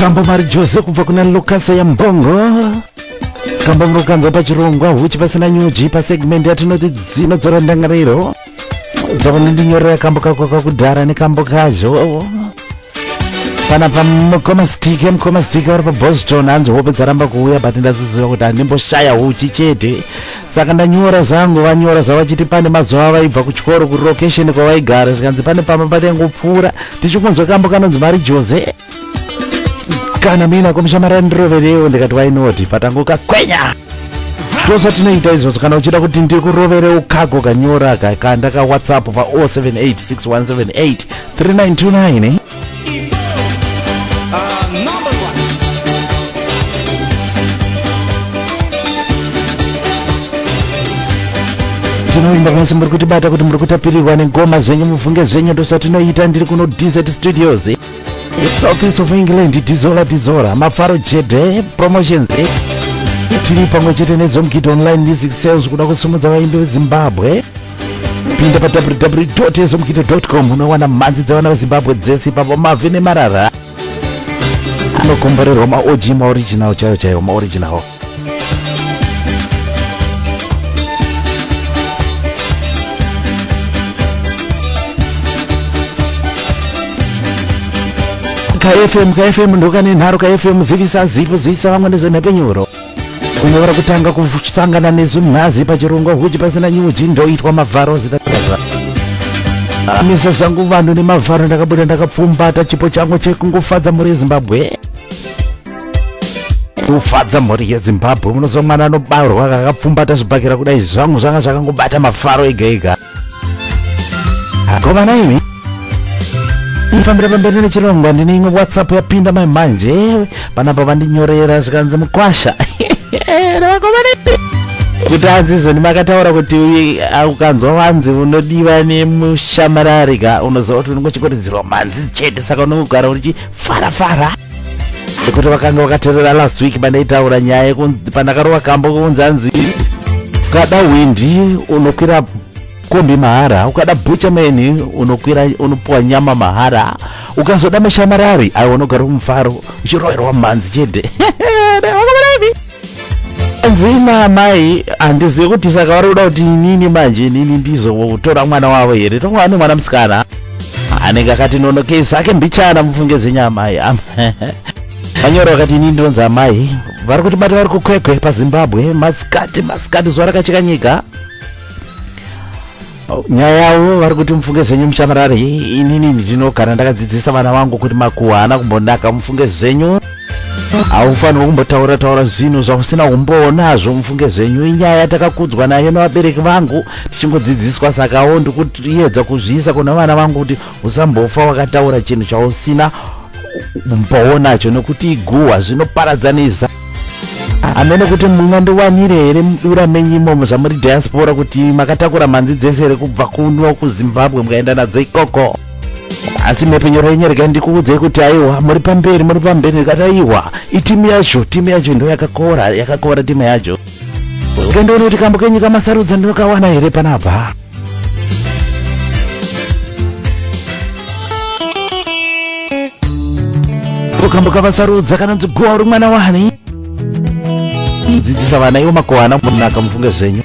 Kambo Mari Jose kubva kuna Lukasa ya Mbongo. Kambo murukanzwa pachirongwa huchi pasina nyuji pasegment yatinoti dzinodzora ndangariro. Dzavanondinyorera kambo kako kakudhara nekambo kazvo. Pana pamukoma stick vari paBoston hanzi hope dzaramba kuuya but ndasiziva kuti handimboshaya huchi chete. Saka ndanyora zvangu vanyora zvavachiti pane mazuva vaibva kuchikoro kulocation kwavaigara zvikanzi pane pamba patengopfuura tichikunzwa kambo kanonzi Mari Jose. Kana mina kumushamara ndiroverewo ndikati why not patangoka kwenya. Ndozvatinoita izvozvo kana uchida kuti ndiri kuroverewo kako kanyora kandaka WhatsApp pa 0786178329. Tinoimba kwese muri kutibata kuti muri kutapirirwa nengoma zvenyu mufunge zvenyu ndosatinoita ndiri kuno Desert Studios South East of England. Dizora Mafaro Jede Promotions tiri pamwe chete neZomkid Online Music Sales kuda kusumudza vaimbi veZimbabwe. Pinda pa www.zomkid.com unowana mhanzi dzavana veZimbabwe dzese ipapo mavhi nemarara anokomborerwa maOG maoriginal chaiwo maoriginal. KFM ndoka nenharo KFM zivisa zipo zivisa vamwe nezvenhepenyuro kunyora kutanga kutangana nezvimhazi pachirongwa huchi pasina nyuji ndoitwa mavharo zidakaza amisa zvangu vanhu nemavharo ndakabuda ndakapfumbata chipo changu chekungofadza mhuri yeZimbabwe. Kufadza mhuri yeZimbabwe unozwa mwana anobarwa kakapfumbata zvibhakira kudai zvangu zvanga zvakangobata mafaro ega goma naimi ifambira pamberi nechirongwa ndine imwe WhatsApp yapinda manje panapa vandinyorera zvikanzi mukwasha kuti anzizo ndimakataura kuti ukanzwa vanzi unodiwa nemushamarari unoziva kuti unongochikotidzirwa manzi chete saka unongogara uchifarafara kuti vakanga vakateerera last week pandaitaura nyaya pandakarova kambo kunzi anzi ukada windi unokwira kombi mahara, ukada butcherman unokwira unopuwa nyama mahara, ukazoda meshamarari ayo unogara kumufaro uchiroverwa manzi chete. Nzina mai andizive kuti saka vari kuda kuti nini manje nini ndizotora mwana wavo here. Tongwane mwana musikana anenge akati nonokei zake mbichana mufunge zenyamai. Vanyora vakati nini ndonza mai vari kuti bati vari kukwekwe paZimbabwe masikati zuva rakacheka nyika. Nyaya yavo vari kuti mufunge zvenyu mushamarari. Inini ndinogara ndakadzidzisa vana vangu kuti makuhwa haana kumbonaka. Mufunge zvenyu haufanirwa kumbotaura zvinhu zvausina kumboonazvo. Mufunge zvenyu inyaya yatakakudzwa nayo nevabereki vangu tichingodzidziswa. Sakawo ndikuyedza kuzviisa kuna vana vangu kuti usambofa wakataura chinhu chausina kumboonacho nekuti iguhwa zvinoparadzanisa. Amene kuti mungandiwanire here mudura menyimo zvamuri diaspora kuti makatakura manzi dzese here kubva kuno kuZimbabwe mukaenda nadzo ikoko. Asi mepenyora yenyereka ndikuudzei kuti aiwa muri pamberi ndikati aiwa itimu yacho ndo yakakora timu yacho. Ukendoona kuti kambo kenyika masarudza ndinokawana here panapa. Kambo kavasarudza kananzi guwa uri mwana wani. Dzidzisa vana iwo makuhana munaka mufunge zvenyu.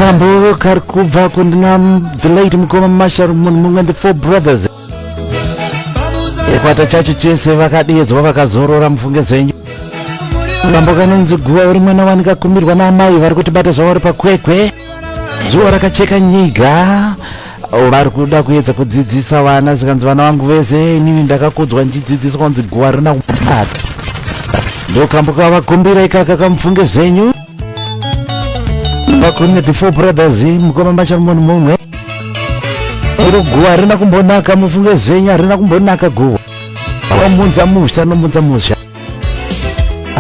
Kambo karikubva kundina the late Mukoma Marshall Munungu and the four brothers. Ekwata chacho chese vakadedzwa vakazorora mufunge zenyu. Kambo kanonzi guva uri mwana wanika kumirwa namai vari kutibata zvavari pakwekwe. Zuva rakacheka nyiga. Vari kuda kuedza kudzidzisa vana zikanzi vana vangu vese inini ndakakudzwa ndichidzidziswa kunzi guva rina kupata. Ndo kambo kavakumbira ikaka kamufunge zenyu. Pakune the four brothers Mukoma Marshall mumwe. Iro guva harina kumbonaka mufunge zenyu harina kumbonaka guva. Wamunza musha nomunza musha.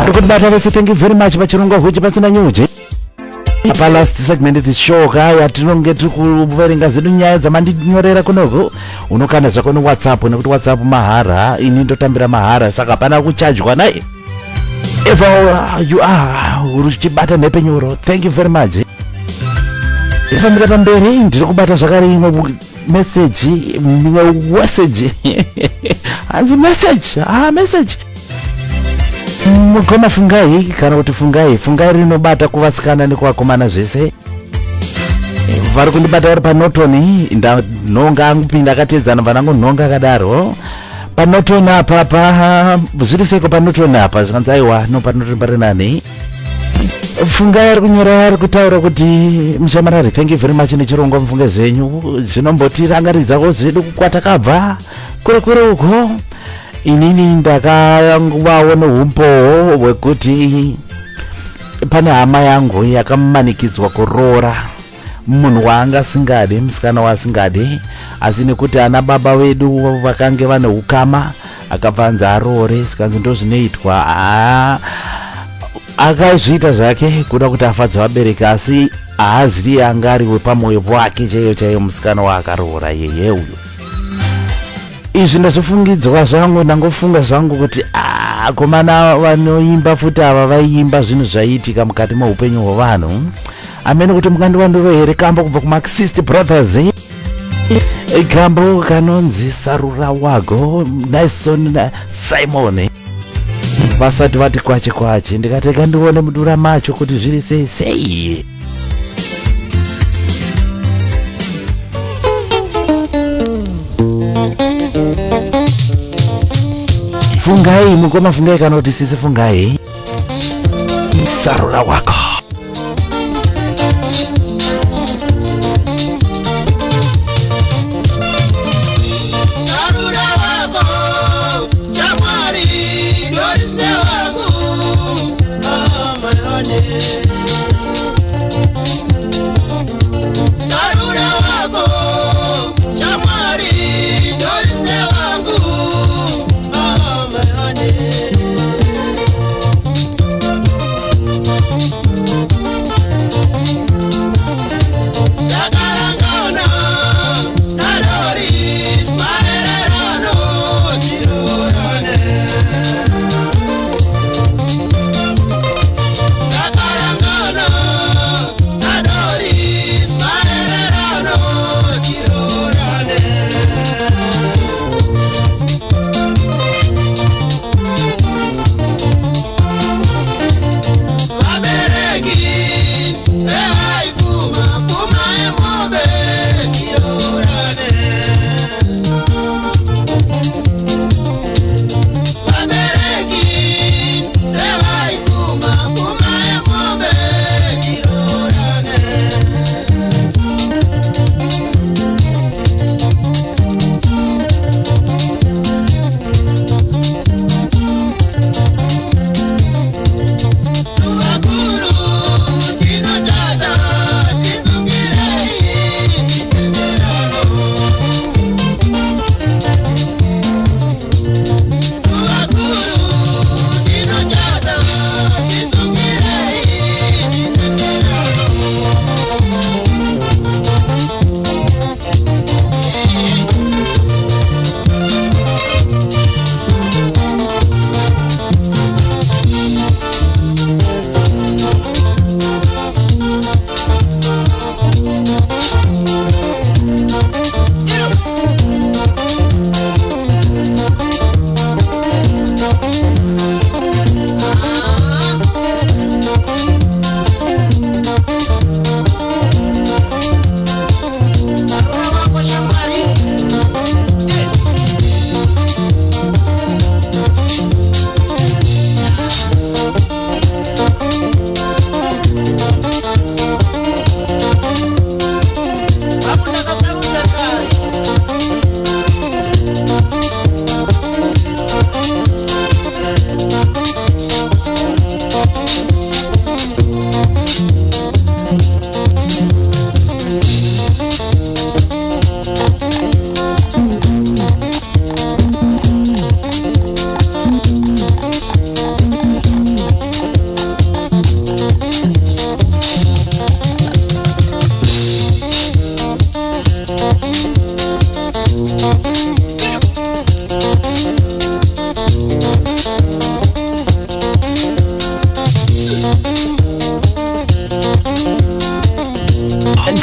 Ari kutibata vese, thank you very much pachirongwa huchi pasina nyuchi. Apa last segment this show kaya tinonge tiri kuverenga zedu nyaya dzamandinyorera kunoko. Unokanda zvako no WhatsApp nekuti WhatsApp mahara, ini ndotambira mahara saka hapana kuchajwa naye. If you are uchibata mhepe nyoro, thank you very much. Ifambira pamberi ndiri kubata zvakare imwe message, hanzi message. Mukoma fungai kana kuti fungai rinobata kuvasikana nekuvakomana zvese. Vari kundibata vari panotoni ndanhonga angupinda akatedzana vanangu nhonga akadaro. Panotoni apa zviri seko panotoni apa zvikanzi aiwa no panotoni pari nani. Fungai ari kunyora ari kutaura kuti mushamarari, thank you very much nechirongwa mufunge zenyu. Zvinombotirangaridzawo zvedu kwatakabva kure uko. Inini ndakavawo noumpowo hwekuti pane hama yangu yakamanikidzwa kuroora munhu waangasingade, musikana waasingade, asi nekuti ana baba vedu vakange vane ukama akabvanza aroore, sikanzi ndo zvinoitwa. Akazviita zvake kuda kuti afadze vabereki, asi haazivi anga ari wepamwoyo wake chaiyo musikana waakaroora yeye uyo. Izvi ndazvofungidzwa zvangu, ndangofunga zvangu kuti komana vanoimba futi ava vaiimba zvinhu zvaiitika mukati meupenyu hwevanhu. Amene kuti mukandivanduro here kambo kubva kuMarxist Brothers. Kambo kanonzi Sarura Wago, Naison Simon. Vasati vati kwache ndikateka ndione mudura macho kuti zviri sei. Fungai, Mukoma fungai kana kuti sisi fungai. Sarura Wago.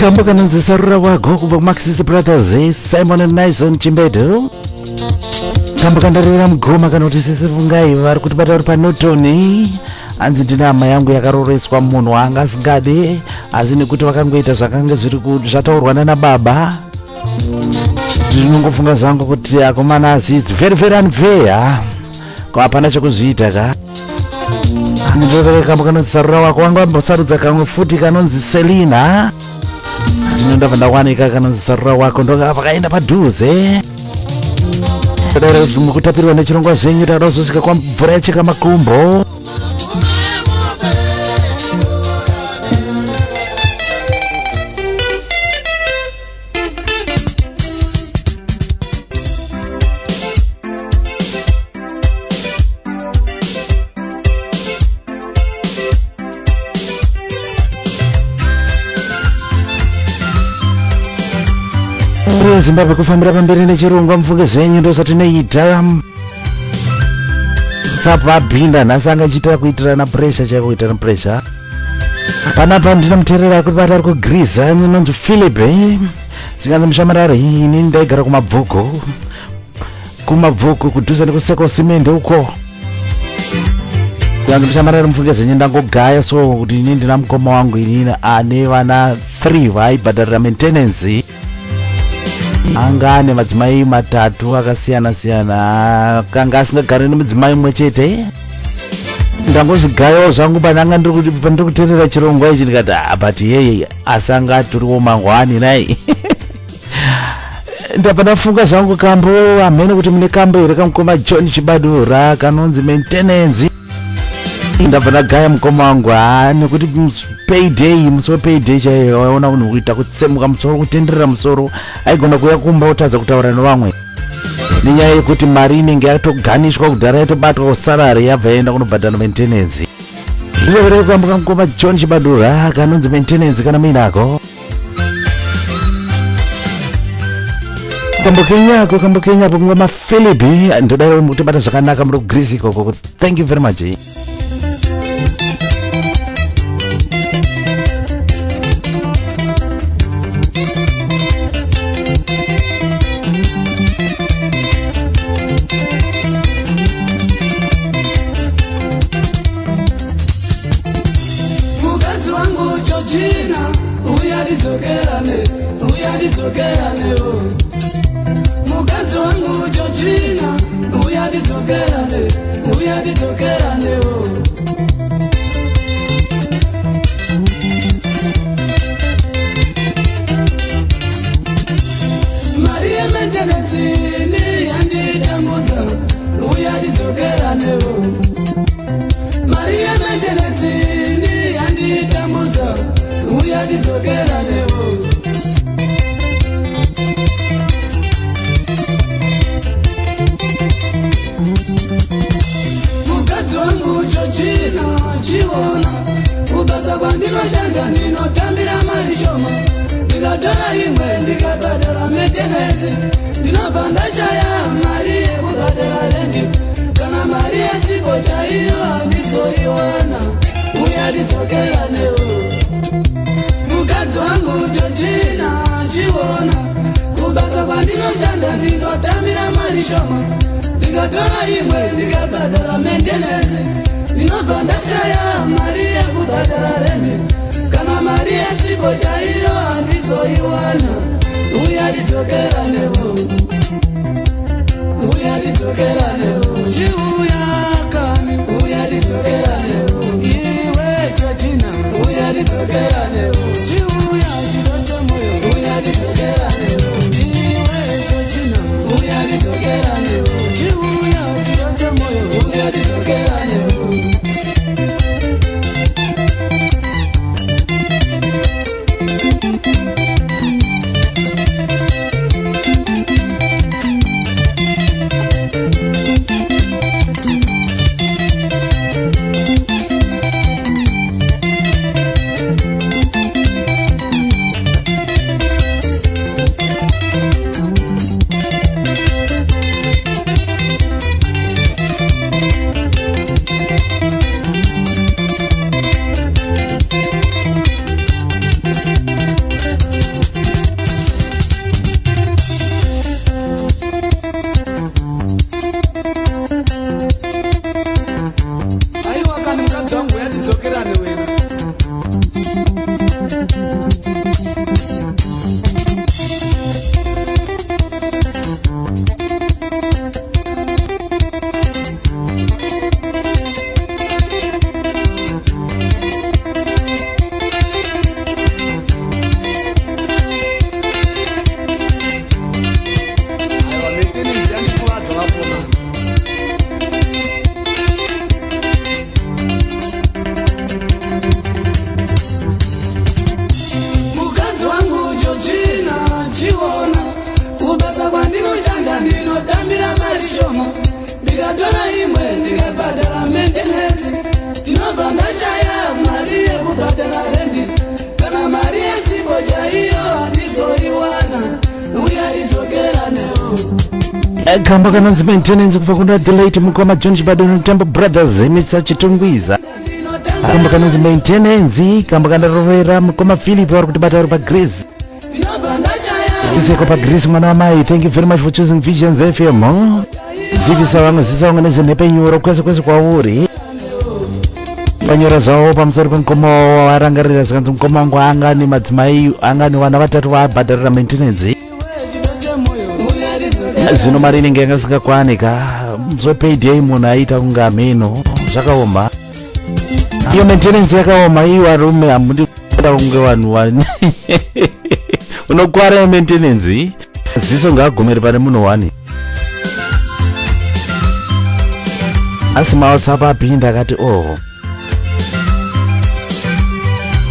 kambo kanonzi sarura wako kubva kumaxis brothers Simon and Nison Chimbedo. Kambo kandarira mugoma kanoti sisi fungai vari kuti bata uri panotoni anzi ndina hama yangu yakaroreswa munhu wanga asingade asi nekuti vakangoita zvakanga zvataurwa nana baba ndinongofunga zvangu kuti akomana asi it's very very unfair ko hapana chekuzviita ka ndinotoreka kambo kanonzi sarura wako wanga wambosarudza kamwe futi kanonzi Selina ndinondabva ndawanika kanonzi sarura wako ndoka pakaenda padhuze mukutapirwa nechirongwa zvenyu takada kuzosvika kwamvura yacheka makumbo. Zimbabwe kufambira pamberi nechirongwa mupfuke zvenyu ndosatinoita tsapa bhinda nhasi angachiita kuitirana pressure chaiko kuitirana pressure panapa ndinomuteerera kuti vari kugriza nonzi Philipe zikanzi mushamarari ini ndaigara kumabvuku kudhuza nekuseko simende uko zikanzi mushamarari mupfuke zvenyu ndangogaya so kuti ini ndina mukoma wangu inini ane vana 3 vaibhadharira maintenance anga ane madzimai matatu akasiyana-siyana kanga asingagari nemudzimai mumwe chete ndangozvigayawo zvangu pananga ndiri kuteerera chirongwa ichi ndikati but yeye asanga aturiwo mangwani nai ndabva ndafunga zvangu kambo amhene kuti mune kambo here kamukoma John Chibadura kanonzi maintenance ndabva ndagaya mukoma wangu nekuti payday musi wepayday chaiyo waona munhu kuita kutsemuka musoro kutenderera musoro aigona kuuya kumba otadza kutaura nevamwe nenyaya yekuti mari inenge yatoganishwa kudhara yatobatwa kusalari yabva yaenda kunobhadhara maintenance. ndiverere kuambuka mukoma John Chibadura kanonzi maintenance kana muinako kambo kenyako kunga maphilipi ndodaro mutibata zvakanaka muri kugreece ikoko. Thank you very much. Kamba kanonzi maintenance kuva kuna Delete Mukoma John Chibadano Temple Brothers Mr. Chitungwiza. Kamba kanonzi maintenance kamba kanarovera Mukoma Philip vari kuti bata pa Grace. Iseko pa Grace mwana wa mai. Thank you very much for choosing Visions FM. Zivisa wangu zisa wangu nezo nepenyuro kwese kwa uri. Panyora zao pamusoro penkoma warangarira zikanzi mukoma wangu angani madzimai angani wana vatatu vabhadharira maintenance. Zvino mari inenge yangasingakwanika payday munhu aita kunge ameno zvakaoma. Iyo maintenance yakaoma iyo varume hamundi kuda kunge vanhu unokwara maintenance ziso ngaagumiri pane munhu wani. Asi maWhatsApp apinda akati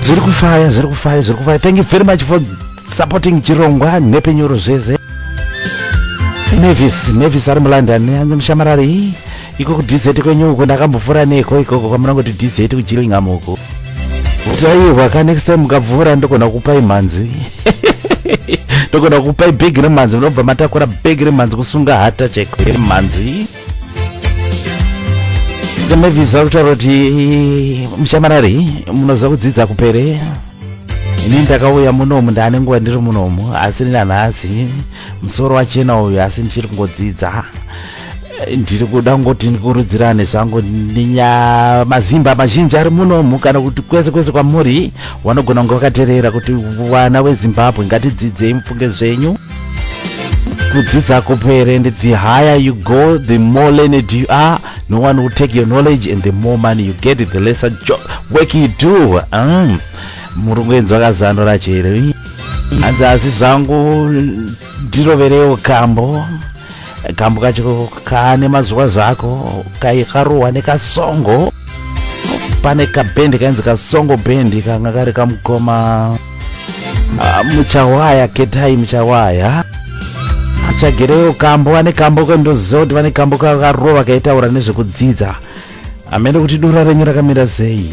zviri kufaya. Thank you very much for supporting Chirongwa nepenyuro zvese. Mavis ari muLondon anzi mushamarari iko ku DZ kwenyuko ndakambofura neko ikoko kwamunangoti DZ kuChillingham uko. Utaiwa ka next time mukavhura ndokona kupai manzi. Ndokona kupai big remanzi munobva matakura big remanzi kusunga hata cheko remanzi. Mavis ari kutaura kuti mushamarari munoza kudzidza kupere. Ini ndakauya munomu ndane nguva ndiri munomu asi nanhasi musoro wachena uyu asi ndichiri kungodzidza. Ndiri kuda ngoti ndikurudzirane zvangu mazimba mazhinji ari munomu kana kuti kwese kwamuri wanogona kunge vakateerera kuti vana veZimbabwe ngatidzidzei mufunge zvenyu. Kudzidza kupere and the higher you go the more learned you are. No one will take your knowledge and the more money you get the lesser job work you do. Murungu akazano rachero hanzi asi zvangu ndiroverewo kambo kacho kane mazuva zvako kaikarohwa nekasongo. Pane kabhendi kainzi kasongo bhendi kanga kari kamukoma muchawaya Ketai muchawaya achagerewo kambo vane kambo kandoziva kuti vane kambo kakarova kaitaura nezvekudzidza. Amene kuti dura renyu rakamira sei.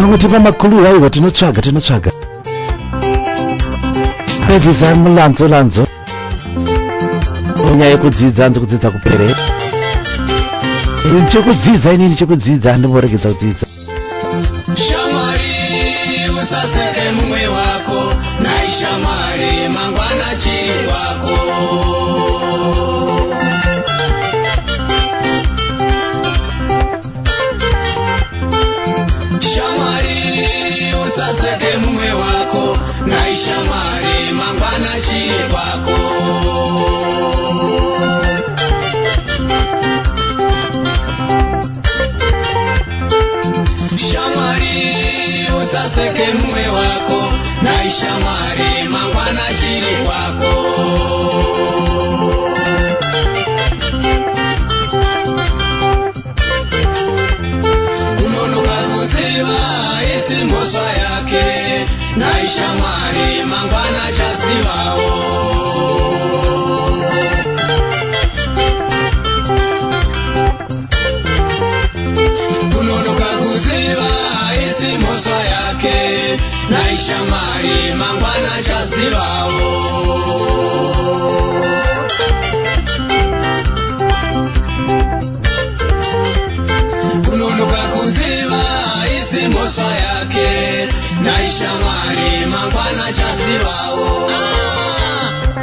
Kuti pamakulu aiwa tinotsvaga Mavis ari mulanzo nyaya yekudzidza hanzi kudzidza kupere. Chekudzidza inini chekudzidza handimboregedza kudzidza. Shamwari usaseke mumwe wako nai shamwari mangwana chiri wako. Usaseke mumwe wako nai shamwari mangwana chiri kwako. Shamwari usaseke mumwe wako nai shamwari mangwana chiri kwako. Unonoka kuziva mhosva yake nai shamwari mangwana chazivawo. Kunonoka kuziva isi mhosva yake nai shamwari mangwana chazivawo. Kunonoka kuziva isi mhosva yake nai shamwari mangwana chazivawo.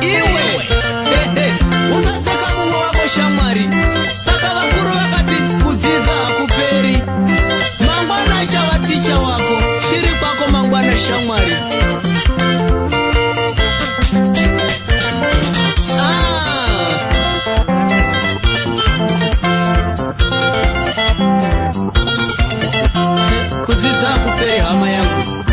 Iwe usaseka mumwe wako shamwari. Saka vakuru vakati kudzidza hakuperi. Mangwana chava ticha wako shiri kwako mangwana shamwari. Kudzidza hakuperi hama yangu.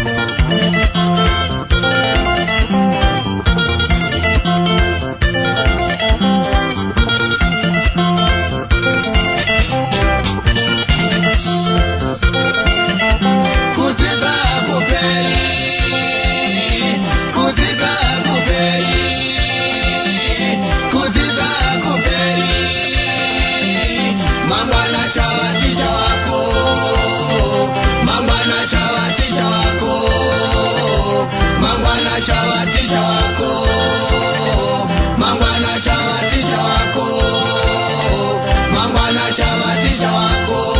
chava ticha wako, mangwana chava ticha wako, mangwana chava ticha wako.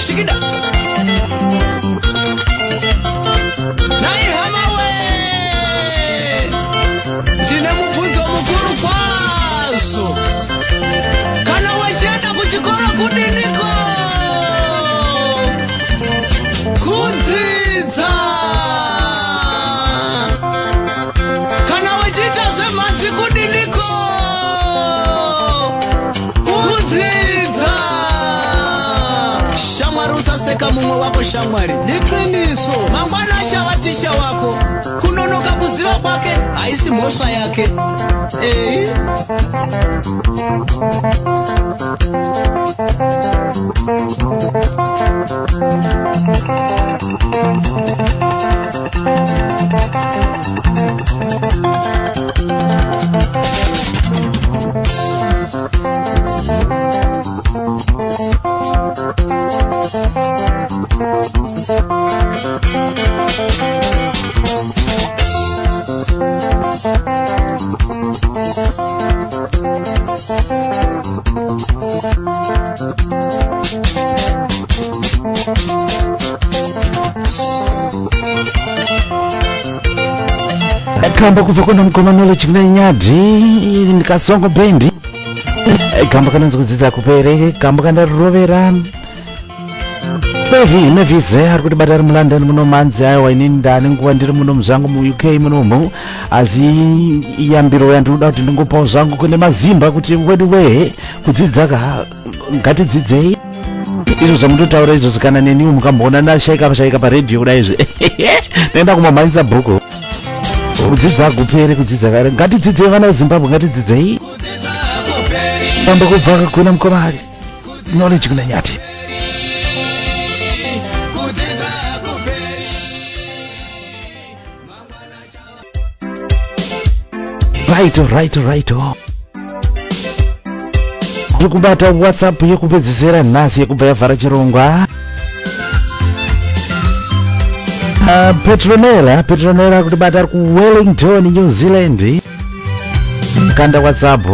Shikida nai hama we ndine mubvunzo mukuru kwazo. Kana wachienda kuchikoro kudiniko kudzidza, kana wachiita zvemhanzi kudiniko kudzidza. Shamwari usaseka mumwe wako, shamwari neqiniso. Mangwana achava ticha wako, kunonoka kuziva kwake haisi mhosva yake. Kamba kubva kuna mukomana chikuna nyadhi ndikasongo bendi. Kamba kanonzi kudzidza kupere, kamba kandarovera Mevize ari kuti bata ari muLondon muno manzi aiwa inini ndani nguva ndiri muno muzvangu mu UK munomu, asi iyambiro yandinoda kuti ndingopawo zvangu kune mazimba kuti wedu we kudzidza ngatidzidzei. Izvo zvamunotaura izvozvo kana neniwo mukamboona ndashaika paredhiyo kudai izvi ndaenda kumamhanyisa bhuku. Kudzidza kupere, kudzidza kare, ngatidzidzei vana veZimbabwe, ngatidzidzei. Kamba kubva kuna mukomana knowledge kuna nyati. Right. Ndikubata WhatsApp yekupedzisira nhasi yekubva yavhara chirongwa. Petronella kuti bata ari kuWellington, New Zealand. Kanda WhatsApp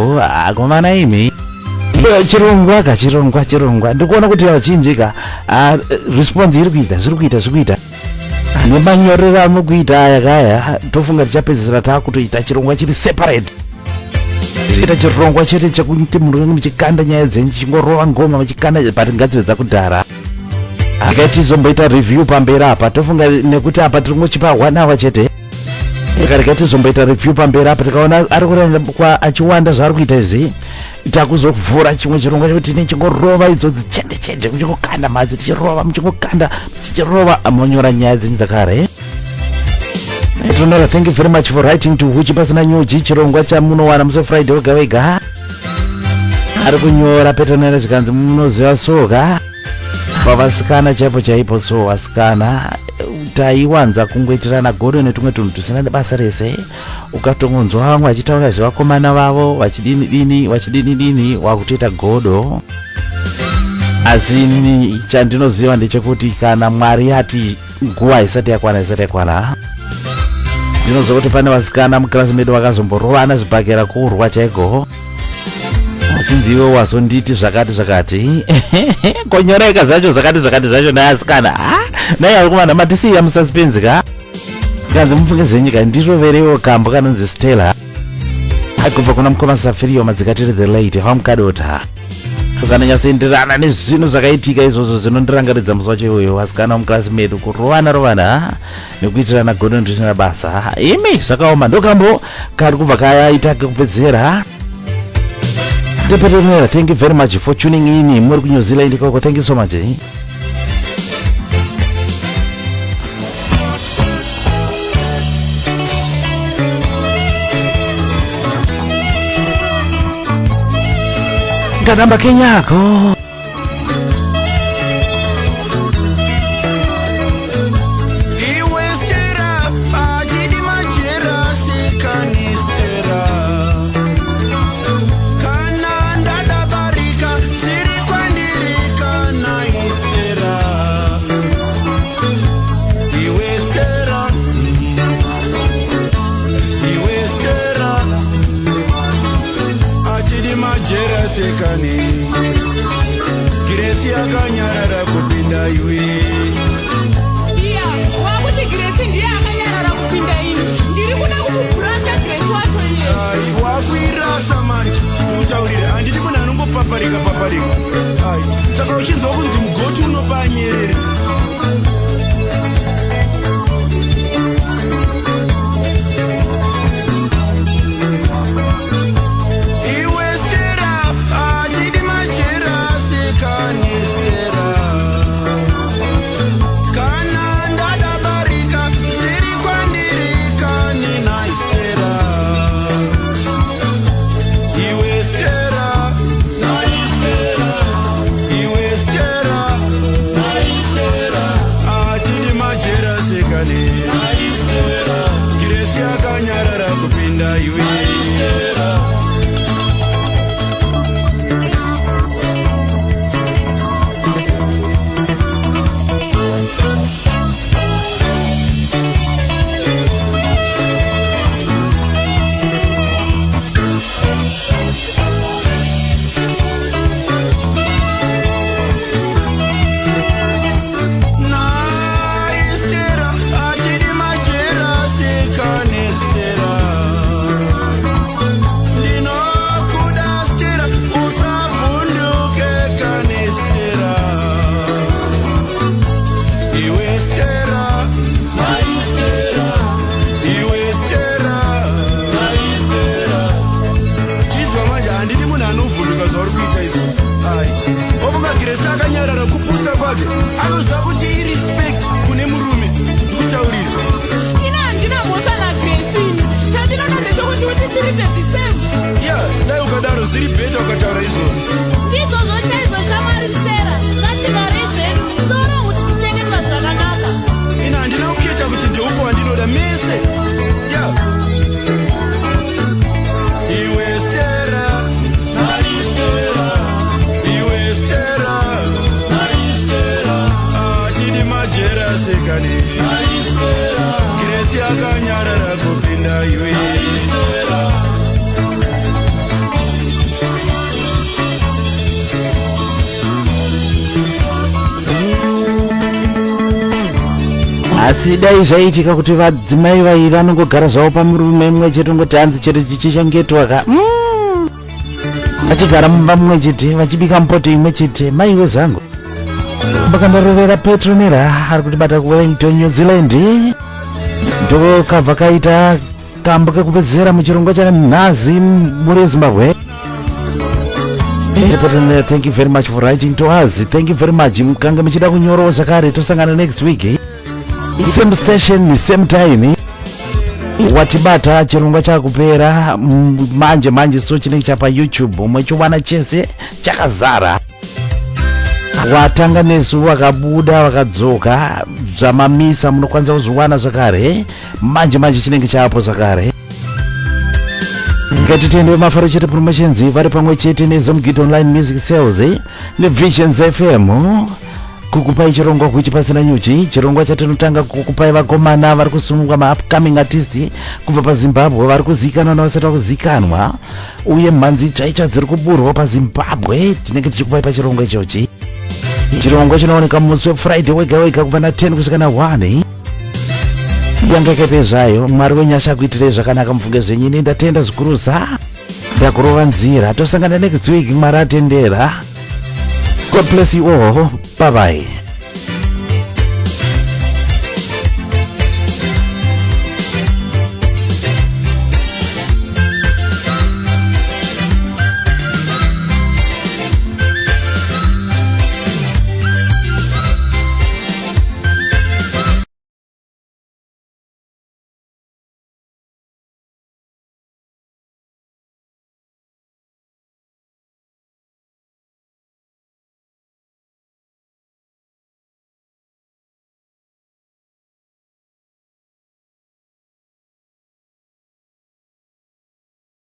akomana imi. Chirongwa. Ndikuona kuti vachinjika response zviri kuita. Nemanyorero anokuita aya kaya tofunga tichapedzisira takutoita chirongwa chiri separate. Tichita chirongwa chete chekuti munhu muchikanda nyaya dzenyu chingorova ngoma muchikanda but ngadzivedza kudhara. Akatizomboita review pamberi apa tofunga nekuti apa tiringochipa 1 hour chete. Tikazomboita review pamberi apa tikaona ari kurenda kwa achiwanda zvaari kuita izvi takuzovhura chimwe chirongwa chekuti nechingorova idzodzi chete muchingokanda madzi tichirova muchingokanda tichirova amonyora nyaya dzenyu dzakare. Thank you very much for writing to Huchi Pasina Nyuji. Chirongwa chamunowana musi Friday wega ari kunyora Petronella chikanzi munoziva soga pavasikana chaipo so vasikana taiwanza kungoitirana godo netumwe tunhu tusina basa rese. Ukatongonzwa vamwe vachitaura zvevakomana vavo vachidini wakutoita godo. Asi chandinoziva ndechekuti kana Mwari ati nguva isati yakwana ndinoziva kuti pane vasikana mukilasi medu vakazomborovana zvibhakera kurwa chaiko. Uchinzi iwe wazonditi zvakati konyoreka zvacho zvakati zvacho naasikana naye ari kuvana matisiya mususpense ka kanzi mufunge zenyika ndiroverewo kambo kanonzi Stella akubva kuna mukoma Safirio madzikatiri the late hamukadota tukananyasoenderana nezvinhu zvakaitika izvozvo zinondirangaridza musi wacho iwoyo vasikana mukilasi medu kurovana nekuitirana godo ndisina basa. Imi zvakaoma ndokambo kari kubva kayaita kupedzera. Thank you very much for tuning in. Muri ku New Zealand koko, thank you so much. Kadamba kenyako. Kana ndada majera sekani Giresi akanyarara kupinda iwe Iya, wakuti Giresi ndiye akanyarara kupinda ini ndiri kuda kumubranda Giresi wacho iye Ai, wakuirasa manje Utaurire, handiti kuna anongopaparika Ai, saka uchinzwa kunzi mugoti unopa nyerere asi dai zvaitika kuti vadzimai vairi vanongogara zvavo pamurume mumwe chete ngoti hanzi chete chichengetwa ka vachigara mumba mumwe chete vachibika mupoto imwe chete maiwe zangu mbakandarovera Petronera ari kutibata kuwellington New Zealand ndokabva kaita kambo kekupedzera muchirongwa chanhazi muri Zimbabwe. Petronera, thank you very much for writing to us. Thank you very much. Mukanga muchida kunyorawo zvakare tosangana next week. Same station, same time. Watibata chirongwa chakupera manje so chinenge chapa YouTube mwechiwana chese chakazara. Watanga nesu wakabuda wakadzoka zvamamisa munokwanisa kuzviwana zvakare manje chinenge chapo zvakare. Ngatitende mafaro chete promotions vari pamwe chete neZomgid Online Music Sales neVisions FM kukupai chirongwa kuchipasina nyuchi. Chirongwa chatinotanga kukupai vakomana vari kusunungwa ma-upcoming artist kubva paZimbabwe vari kuzikanwa navasati vakuzikanwa uye mhanzi chaicha dziri kuburwa paZimbabwe tinenge tichikupai pachirongwa ichochi. Chirongwa chinooneka musi weFriday wega kubva na10 kusvika na1 yangekepe zvayo. Mwari wenyasha akuitirei zvakanaka mufunge zvenyu. Ine ndatenda zvikurusa ndakurova nzira. Tosangana next week Mwari atendera. God bless you all. Bye bye.